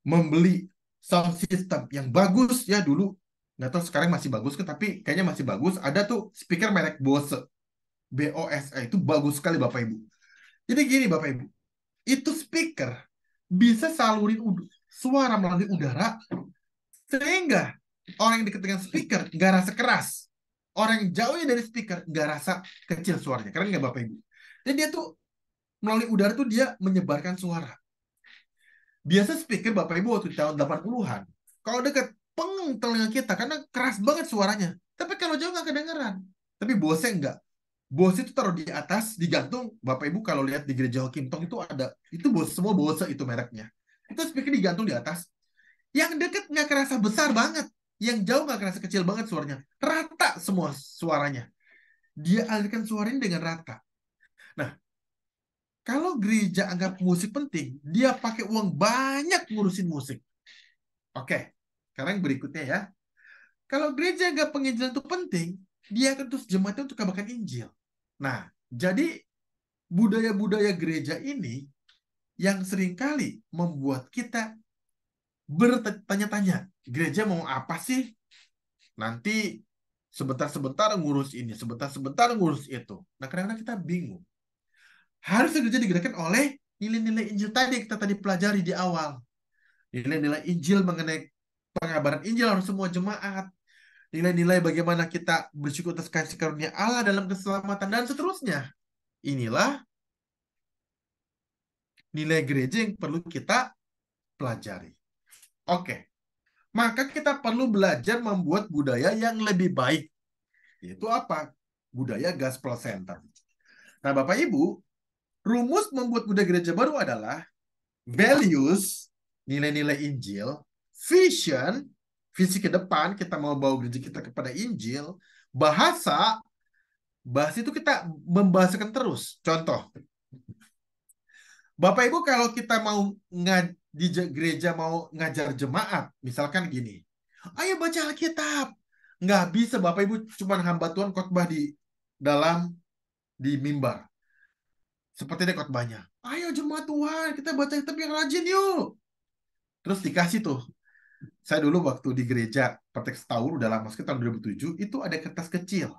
membeli sound system yang bagus ya dulu. Nggak tahu sekarang masih bagus kan, tapi kayaknya masih bagus. Ada tuh speaker merek Bose, BOSE, itu bagus sekali Bapak Ibu. Jadi gini Bapak Ibu, itu speaker bisa salurin suara melalui udara sehingga orang yang dekat dengan speaker nggak rasa keras. Orang yang jauhnya dari speaker nggak rasa kecil suaranya. Keren nggak Bapak Ibu? Jadi dia tuh melalui udara tuh dia menyebarkan suara. Biasa speaker Bapak Ibu waktu tahun 80-an, kalau dekat peng telinga kita karena keras banget suaranya. Tapi kalau jauh nggak kedengeran. Tapi Bose enggak. Bose itu taruh di atas, digantung. Bapak Ibu kalau lihat di gereja Kim Tong itu ada. Itu Bose, semua Bose itu mereknya. Itu speaker digantung di atas. Yang dekat nggak kerasa besar banget. Yang jauh nggak kerasa kecil banget suaranya. Rata semua suaranya. Dia alirkan suaranya dengan rata. Nah, kalau gereja anggap musik penting, dia pakai uang banyak ngurusin musik. Oke, sekarang berikutnya ya. Kalau gereja anggap penginjilan itu penting, dia akan terus jemaatnya untuk kabarkan Injil. Nah, jadi budaya-budaya gereja ini yang seringkali membuat kita bertanya-tanya, gereja mau apa sih? Nanti sebentar-sebentar ngurus ini, sebentar-sebentar ngurus itu. Nah, kadang-kadang kita bingung. Harusnya gereja digerakkan oleh nilai-nilai Injil tadi kita tadi pelajari di awal. Nilai-nilai Injil mengenai pengabaran Injil harus semua jemaat. Nilai-nilai bagaimana kita bersyukur atas kasih karunia Allah dalam keselamatan dan seterusnya. Inilah nilai gereja yang perlu kita pelajari. Oke. Maka kita perlu belajar membuat budaya yang lebih baik. Yaitu apa? Budaya gospel center. Nah, Bapak Ibu, rumus membuat budaya gereja baru adalah values, nilai-nilai Injil, vision, visi ke depan, kita mau bawa gereja kita kepada Injil, bahasa itu kita membahasakan terus. Contoh, Bapak Ibu kalau kita mau di gereja mau ngajar jemaat, misalkan gini, ayo baca Alkitab. Nggak bisa Bapak Ibu cuma hamba Tuhan khotbah di mimbar. Seperti ada khotbahnya. Ayo jemaat Tuhan, kita baca kitab yang rajin yuk. Terus dikasih tuh. Saya dulu waktu di gereja Perteks Taur, udah lama sekitar tahun 2007, itu ada kertas kecil.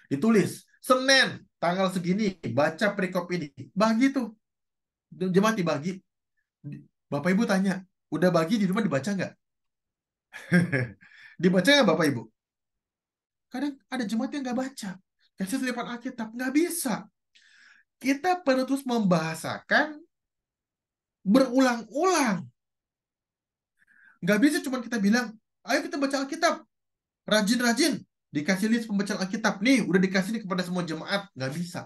Ditulis, Senin, tanggal segini, baca perikop ini. Bagi tuh. Jemaat dibagi. Bapak Ibu tanya, udah bagi di rumah dibaca nggak? Dibaca nggak Bapak Ibu? Kadang ada jemaat yang nggak baca. Kasih selipan Alkitab, nggak bisa. Kita perlu terus membahasakan berulang-ulang. Nggak bisa cuma kita bilang, ayo kita baca Alkitab. Rajin-rajin. Dikasih list pembacaan Alkitab. Nih, udah dikasih nih kepada semua jemaat. Nggak bisa.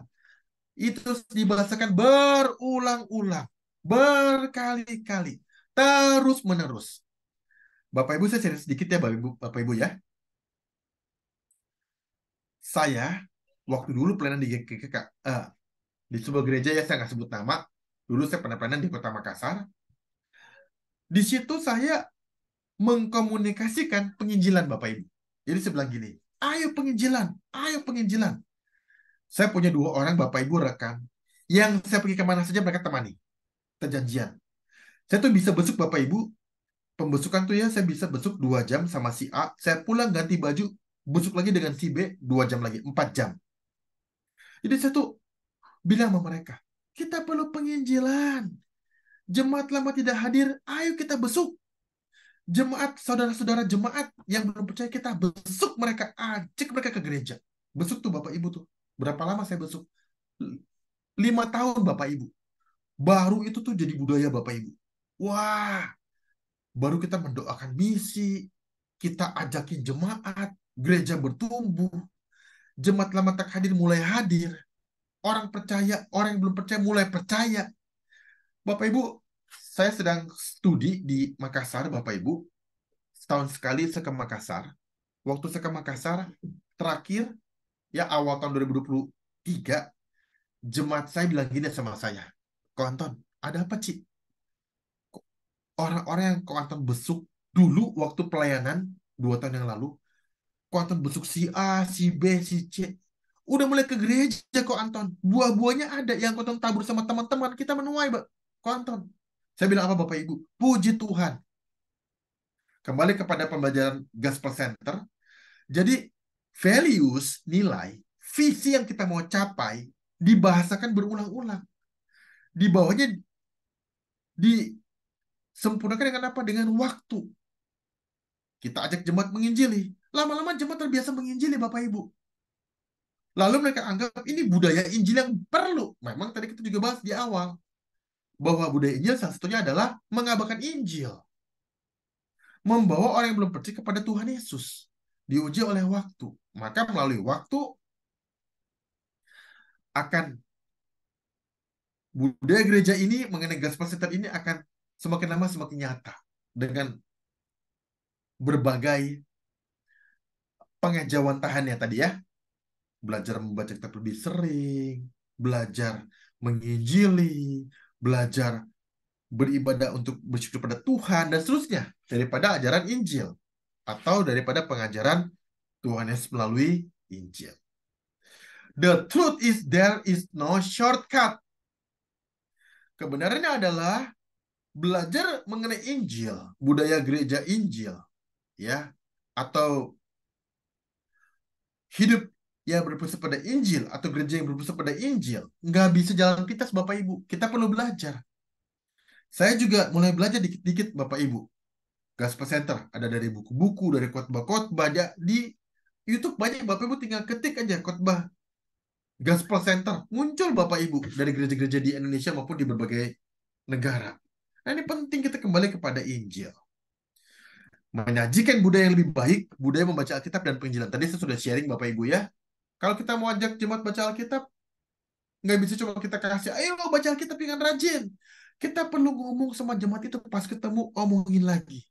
Itu dibahasakan berulang-ulang. Berkali-kali. Terus-menerus. Bapak Ibu, saya cerita sedikit ya Bapak Ibu ya. Saya, waktu dulu pelayanan di GKK, di sebuah gereja ya, saya nggak sebut nama. Dulu saya pernah pelayanan di Kota Makassar. Di situ saya mengkomunikasikan penginjilan Bapak Ibu. Jadi saya bilang gini, ayo penginjilan. Saya punya 2 orang Bapak Ibu rekan, yang saya pergi kemana saja mereka temani. Perjanjian. Saya tuh bisa besuk Bapak Ibu, pembesukan tuh ya, saya bisa besuk 2 jam sama si A, saya pulang ganti baju, besuk lagi dengan si B, 2 jam lagi, 4 jam. Jadi saya tuh bilang sama mereka, kita perlu penginjilan. Jemaat lama tidak hadir, ayo kita besuk. Jemaat, saudara-saudara jemaat yang belum percaya, kita besuk mereka, ajak mereka ke gereja. Besuk tuh Bapak Ibu tuh. Berapa lama saya besuk? 5 tahun Bapak Ibu. Baru itu tuh jadi budaya Bapak Ibu. Wah, baru kita mendoakan misi, kita ajakin jemaat, gereja bertumbuh, jemaat lama tak hadir mulai hadir, orang percaya, orang yang belum percaya mulai percaya. Bapak Ibu, saya sedang studi di Makassar, Bapak Ibu. Setahun sekali saya ke Makassar. Waktu saya ke Makassar, terakhir, ya awal tahun 2023, jemaat saya bilang gini sama saya, Ko Anton, ada apa, Ci? Orang-orang yang Ko Anton besuk dulu waktu pelayanan 2 tahun yang lalu, Ko Anton besuk si A, si B, si C, udah mulai ke gereja Ko Anton. Buah-buahnya ada yang Ko Anton tabur sama teman-teman, kita menuai, Ko Anton. Saya bilang apa Bapak Ibu? Puji Tuhan. Kembali kepada pembelajaran Gospel Center. Jadi values, nilai, visi yang kita mau capai dibahasakan berulang-ulang. Di bawahnya disempurnakan dengan apa? Dengan waktu. Kita ajak jemaat menginjili. Lama-lama jemaat terbiasa menginjili Bapak Ibu. Lalu mereka anggap ini budaya Injil yang perlu. Memang tadi kita juga bahas di awal. Bahwa budaya Injil salah satunya adalah mengabarkan Injil. Membawa orang yang belum percaya kepada Tuhan Yesus. Diuji oleh waktu. Maka melalui waktu akan budaya gereja ini mengenai gospel center ini akan semakin lama semakin nyata. Dengan berbagai pengejauhan tahannya tadi ya. Belajar membaca kitab lebih sering, belajar menginjili, belajar beribadah untuk bersyukur pada Tuhan, dan seterusnya. Daripada ajaran Injil. Atau daripada pengajaran Tuhan Yesus melalui Injil. The truth is there is no shortcut. Kebenarannya adalah belajar mengenai Injil, budaya gereja Injil, ya, atau hidup yang berpusat pada Injil, atau gereja yang berpusat pada Injil, nggak bisa jalan pintas Bapak Ibu. Kita perlu belajar. Saya juga mulai belajar dikit-dikit Bapak Ibu. Gospel Center ada dari buku-buku, dari khotbah-khotbah, di YouTube banyak. Bapak Ibu tinggal ketik aja khotbah Gospel Center, muncul Bapak Ibu dari gereja-gereja di Indonesia maupun di berbagai negara. Nah, ini penting kita kembali kepada Injil. Menyajikan budaya yang lebih baik, budaya membaca Alkitab dan penginjilan. Tadi saya sudah sharing Bapak Ibu ya. Kalau kita mau ajak jemaat baca Alkitab, nggak bisa cuma kita kasih, ayo lo baca Alkitab dengan rajin. Kita perlu ngomong sama jemaat itu pas ketemu, omongin lagi.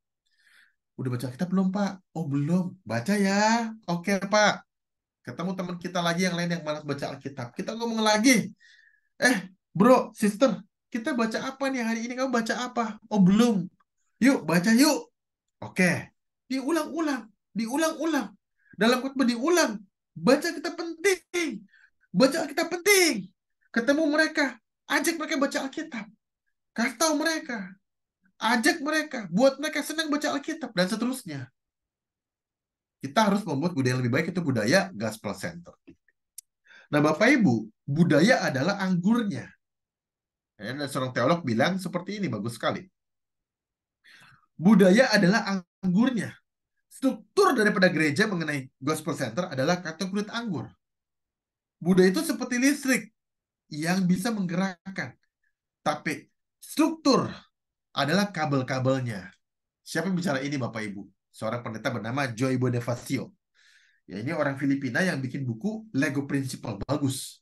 Udah baca Alkitab belum Pak? Oh belum, baca ya. Oke Pak. Ketemu teman kita lagi yang lain yang malas baca Alkitab. Kita ngomong lagi. Bro, sister, kita baca apa nih hari ini? Kamu baca apa? Oh belum. Yuk, baca yuk. Oke. Diulang-ulang. Diulang-ulang. Dalam khotbah diulang. Baca kita penting. Baca Alkitab penting. Ketemu mereka. Ajak mereka baca Alkitab. Kasih tahu mereka. Ajak mereka. Buat mereka senang baca Alkitab. Dan seterusnya. Kita harus membuat budaya yang lebih baik. Itu budaya Gospel Center. Nah Bapak Ibu, budaya adalah anggurnya. Dan seorang teolog bilang seperti ini. Bagus sekali. Budaya adalah anggurnya. Struktur daripada gereja mengenai Gospel Center adalah kantong kulit anggur. Budaya itu seperti listrik yang bisa menggerakkan. Tapi struktur adalah kabel-kabelnya. Siapa yang bicara ini Bapak Ibu? Seorang pendeta bernama Joy Bonifacio. Ya, ini orang Filipina yang bikin buku Lego Principle. Bagus.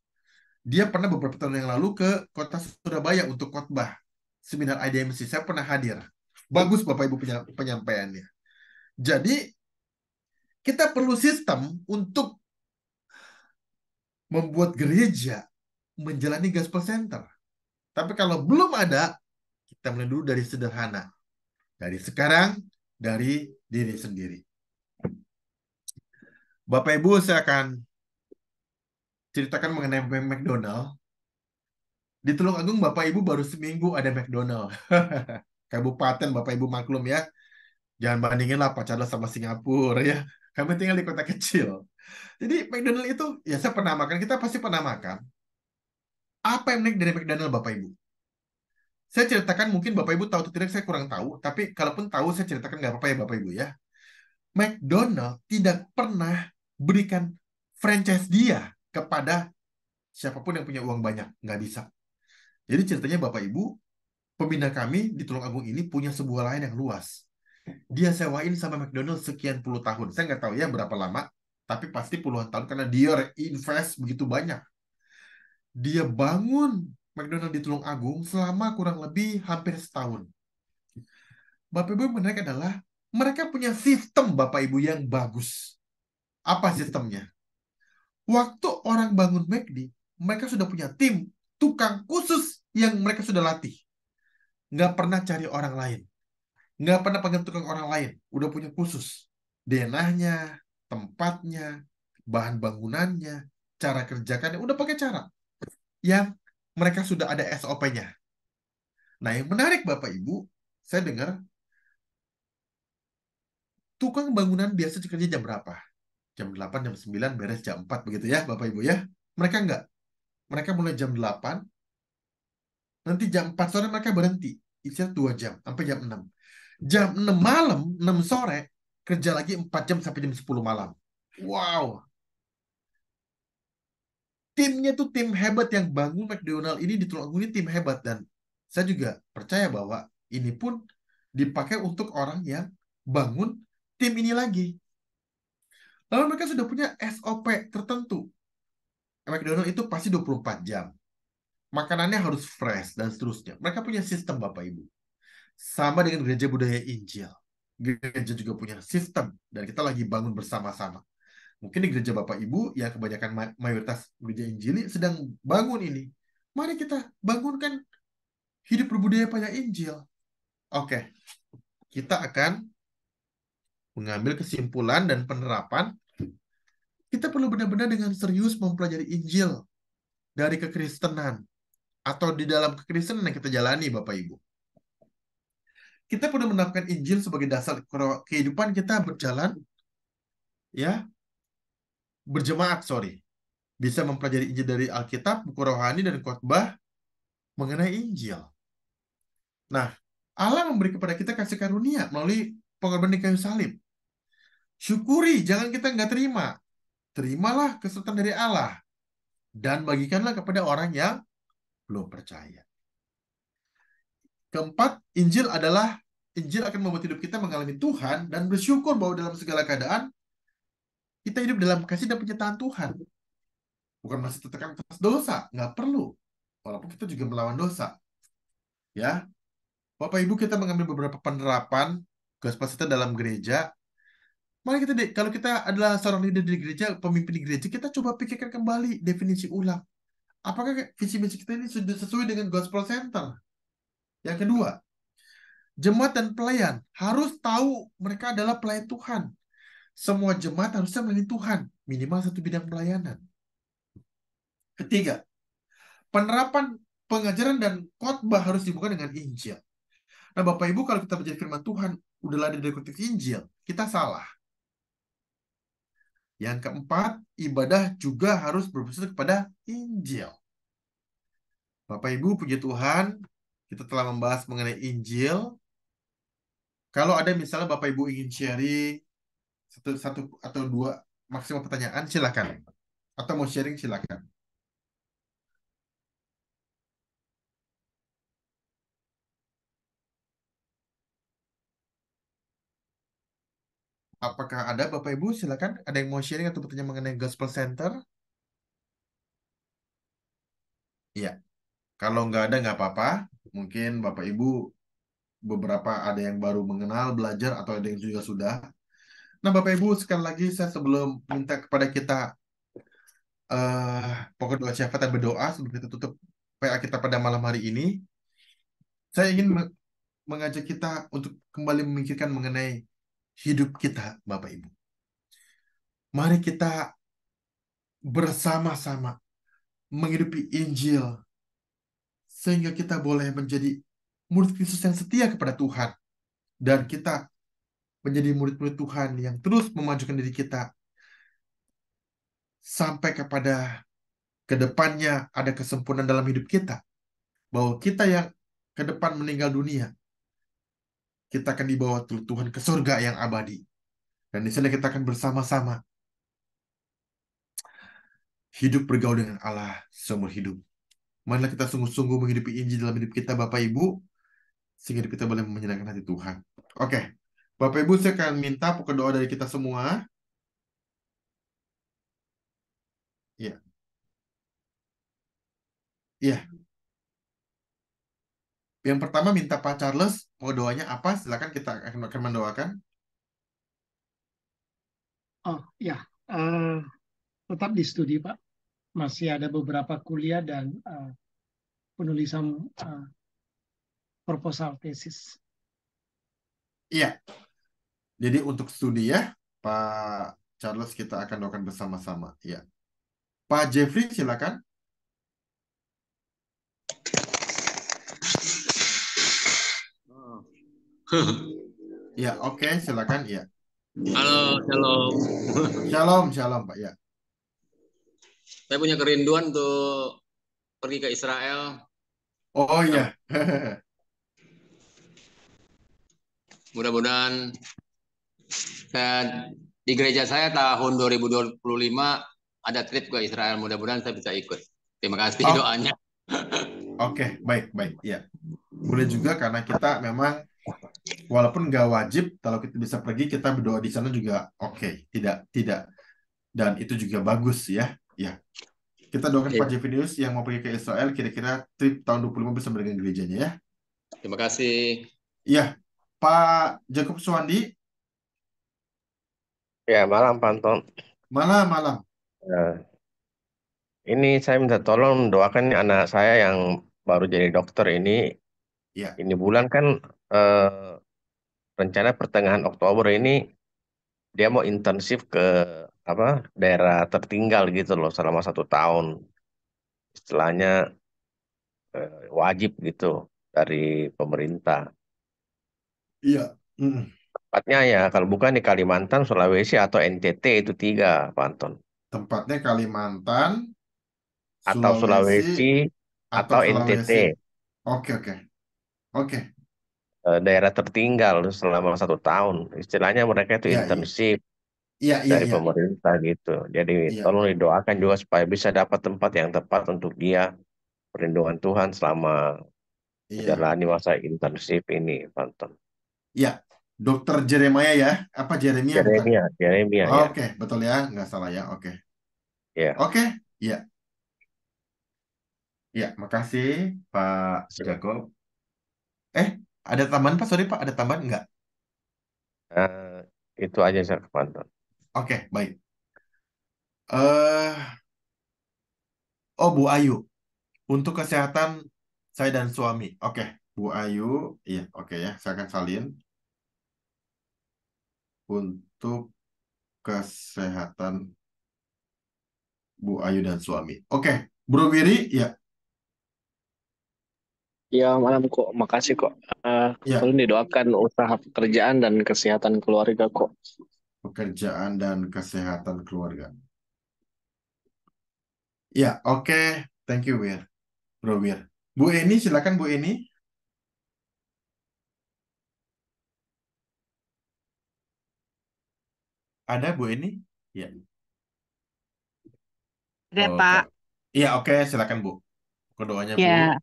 Dia pernah beberapa tahun yang lalu ke kota Surabaya untuk khotbah. Seminar IDMC. Saya pernah hadir. Bagus Bapak Ibu penyampaiannya. Jadi, kita perlu sistem untuk membuat gereja menjalani Gospel Center. Tapi kalau belum ada, kita mulai dulu dari sederhana. Dari sekarang, dari diri sendiri. Bapak Ibu, saya akan ceritakan mengenai McDonald. Di Tulungagung, Bapak Ibu baru seminggu ada McDonald. Kabupaten, Bapak Ibu maklum ya. Jangan bandingin lah pacarlah sama Singapura ya. Kami tinggal di kota kecil. Jadi McDonald itu, ya saya pernah makan, kita pasti pernah makan. Apa yang menarik dari McDonald Bapak Ibu? Saya ceritakan, mungkin Bapak Ibu tahu atau tidak, saya kurang tahu. Tapi kalaupun tahu, saya ceritakan nggak apa-apa ya Bapak Ibu ya. McDonald tidak pernah berikan franchise dia kepada siapapun yang punya uang banyak. Nggak bisa. Jadi ceritanya Bapak Ibu, pembina kami di Tulungagung ini punya sebuah lahan yang luas. Dia sewain sama McDonald sekian puluh tahun. Saya nggak tahu ya berapa lama, tapi pasti puluhan tahun karena dia invest begitu banyak. Dia bangun McDonald di Tulungagung selama kurang lebih hampir setahun. Bapak Ibu menarik adalah mereka punya sistem Bapak Ibu yang bagus. Apa sistemnya? Waktu orang bangun McD, mereka sudah punya tim tukang khusus yang mereka sudah latih. Nggak pernah cari orang lain. Nggak pernah panggil tukang orang lain. Udah punya khusus. Denahnya, tempatnya, bahan bangunannya, cara kerjakannya. Udah pakai cara yang mereka sudah ada SOP-nya. Nah, yang menarik Bapak Ibu, saya dengar tukang bangunan biasa kerja jam berapa? Jam 8, jam 9, beres jam 4 begitu ya Bapak Ibu ya. Mereka enggak. Mereka mulai jam 8, nanti jam 4 sore mereka berhenti. Istirahat 2 jam, sampai jam 6. Jam 6 malam, 6 sore, kerja lagi 4 jam sampai jam 10 malam. Wow. Timnya tuh tim hebat yang bangun McDonald ini di Tulungagung ini tim hebat. Dan saya juga percaya bahwa ini pun dipakai untuk orang yang bangun tim ini lagi. Lalu mereka sudah punya SOP tertentu. McDonald itu pasti 24 jam. Makanannya harus fresh dan seterusnya. Mereka punya sistem Bapak Ibu. Sama dengan gereja budaya Injil. Gereja juga punya sistem dan kita lagi bangun bersama-sama. Mungkin di gereja Bapak Ibu yang kebanyakan mayoritas gereja Injili sedang bangun ini. Mari kita bangunkan hidup berbudaya pada Injil. Oke. Kita akan mengambil kesimpulan dan penerapan. Kita perlu benar-benar dengan serius mempelajari Injil dari kekristenan atau di dalam kekristenan yang kita jalani Bapak Ibu. Kita perlu menerapkan Injil sebagai dasar kehidupan kita berjalan ya, berjemaat, bisa mempelajari Injil dari Alkitab, buku rohani dan khotbah mengenai Injil. Nah, Allah memberi kepada kita kasih karunia melalui pengorbanan di kayu salib. Syukuri, jangan kita nggak terima. Terimalah kesertaan dari Allah dan bagikanlah kepada orang yang belum percaya. Keempat, Injil akan membuat hidup kita mengalami Tuhan dan bersyukur bahwa dalam segala keadaan kita hidup dalam kasih dan penyertaan Tuhan. Bukan masih tertekan atas dosa, nggak perlu. Walaupun kita juga melawan dosa. Ya, Bapak Ibu, kita mengambil beberapa penerapan gospel kita dalam gereja. Mari kita kalau kita adalah seorang leader di gereja, pemimpin di gereja, kita coba pikirkan kembali definisi ulang. Apakah visi misi kita ini sudah sesuai dengan gospel center? Yang kedua, jemaat dan pelayan harus tahu mereka adalah pelayan Tuhan. Semua jemaat harusnya melayani Tuhan, minimal satu bidang pelayanan. Ketiga, penerapan pengajaran dan khotbah harus dibuka dengan Injil. Nah, Bapak Ibu, kalau kita belajar firman Tuhan, udah lari dari konteks Injil, kita salah. Yang keempat, ibadah juga harus berbasis kepada Injil. Bapak Ibu, puji Tuhan, kita telah membahas mengenai Injil. Kalau ada misalnya Bapak Ibu ingin sharing satu atau dua maksimal pertanyaan, silakan. Atau mau sharing, silakan. Apakah ada Bapak Ibu? Silakan. Ada yang mau sharing atau bertanya mengenai Gospel Center? Iya. Kalau nggak ada, nggak apa-apa. Mungkin Bapak Ibu beberapa ada yang baru mengenal, belajar, atau ada yang juga sudah. Nah, Bapak Ibu, sekali lagi saya sebelum minta kepada kita pokok doa syafaat dan berdoa sebelum kita tutup PA kita pada malam hari ini, saya ingin mengajak kita untuk kembali memikirkan mengenai hidup kita, Bapak Ibu. Mari kita bersama-sama menghidupi Injil sehingga kita boleh menjadi murid Kristus yang setia kepada Tuhan dan kita menjadi murid-murid Tuhan yang terus memajukan diri kita sampai kepada kedepannya ada kesempurnaan dalam hidup kita, bahwa kita yang ke depan meninggal dunia, kita akan dibawa Tuhan ke surga yang abadi. Dan di sana kita akan bersama-sama hidup bergaul dengan Allah seumur hidup. Marilah kita sungguh-sungguh menghidupi Injil dalam hidup kita, Bapak Ibu, sehingga hidup kita boleh menyenangkan hati Tuhan. Oke, Bapak Ibu, saya akan minta pokok doa dari kita semua. Ya, ya. Yang pertama minta Pak Charles, mau doanya apa? Silakan, kita akan mendoakan. Oh ya, tetap di studi Pak. Masih ada beberapa kuliah dan penulisan proposal tesis. Iya. Jadi untuk studi ya, Pak Charles, kita akan doakan bersama-sama. Ya. Pak Jeffrey, silakan. Ya, oke, silakan. Ya. Halo, shalom. Shalom, shalom, Pak. Ya. Saya punya kerinduan untuk pergi ke Israel. Oh iya. Mudah-mudahan di gereja saya tahun 2025 ada trip ke Israel. Mudah-mudahan saya bisa ikut. Terima kasih Oh. doanya. Oke, baik, baik. Ya. Boleh juga karena kita memang walaupun nggak wajib, kalau kita bisa pergi, kita berdoa di sana juga oke. Tidak. Dan itu juga bagus ya. Ya. Kita doakan Pak Jevinius yang mau pergi ke Israel, kira-kira trip tahun 25 bersama dengan gerejanya ya. Terima kasih. Iya. Pak Jacob Suwandi. Ya, malam Pak Anton. Malam. Ini saya minta tolong doakan anak saya yang baru jadi dokter ini. Ya. Ini bulan kan rencana pertengahan Oktober ini dia mau intensif ke daerah tertinggal gitu loh selama 1 tahun. Istilahnya wajib gitu dari pemerintah. Iya. Tempatnya ya kalau bukan di Kalimantan, Sulawesi atau NTT itu 3, Pak Anton. Tempatnya Kalimantan, Atau Sulawesi atau NTT. Oke. Daerah tertinggal selama 1 tahun. Istilahnya mereka itu Iya. intensif Iya. dari pemerintah gitu. Jadi Iya. tolong didoakan juga supaya bisa dapat tempat yang tepat untuk dia perlindungan Tuhan selama menjalani masa intensif ini, Pak Anton. Iya. Dokter Jeremiah ya? Apa Jeremia bukan? Jeremia ya. Oke, betul ya, nggak salah ya. Oke. Ya. Oke, ya. Ya, makasih Pak Jacob. Ada tambahan Pak? Sorry Pak, ada tambahan nggak? Itu aja saya Pak Anton. Oke, baik. Bu Ayu, untuk kesehatan saya dan suami. Oke, Bu Ayu, iya, oke ya, saya akan salin. Untuk kesehatan Bu Ayu dan suami. Oke, Bro Wiri, ya. Ya, malam kok. Makasih kok. Ya. Tolong didoakan usaha pekerjaan dan kesehatan keluarga kok. Pekerjaan dan kesehatan keluarga. Ya, oke. Thank you, Wir. Bro Wir. Bu Eni, silakan Bu Eni. Ada Bu Eni? Ya. Ada Pak. Iya, oke. Silakan Bu. Doanya Bu. Ya,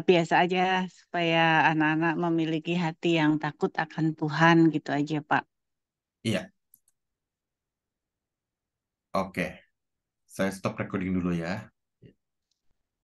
biasa aja supaya anak-anak memiliki hati yang takut akan Tuhan gitu aja Pak. Iya. Oke. Saya stop recording dulu ya.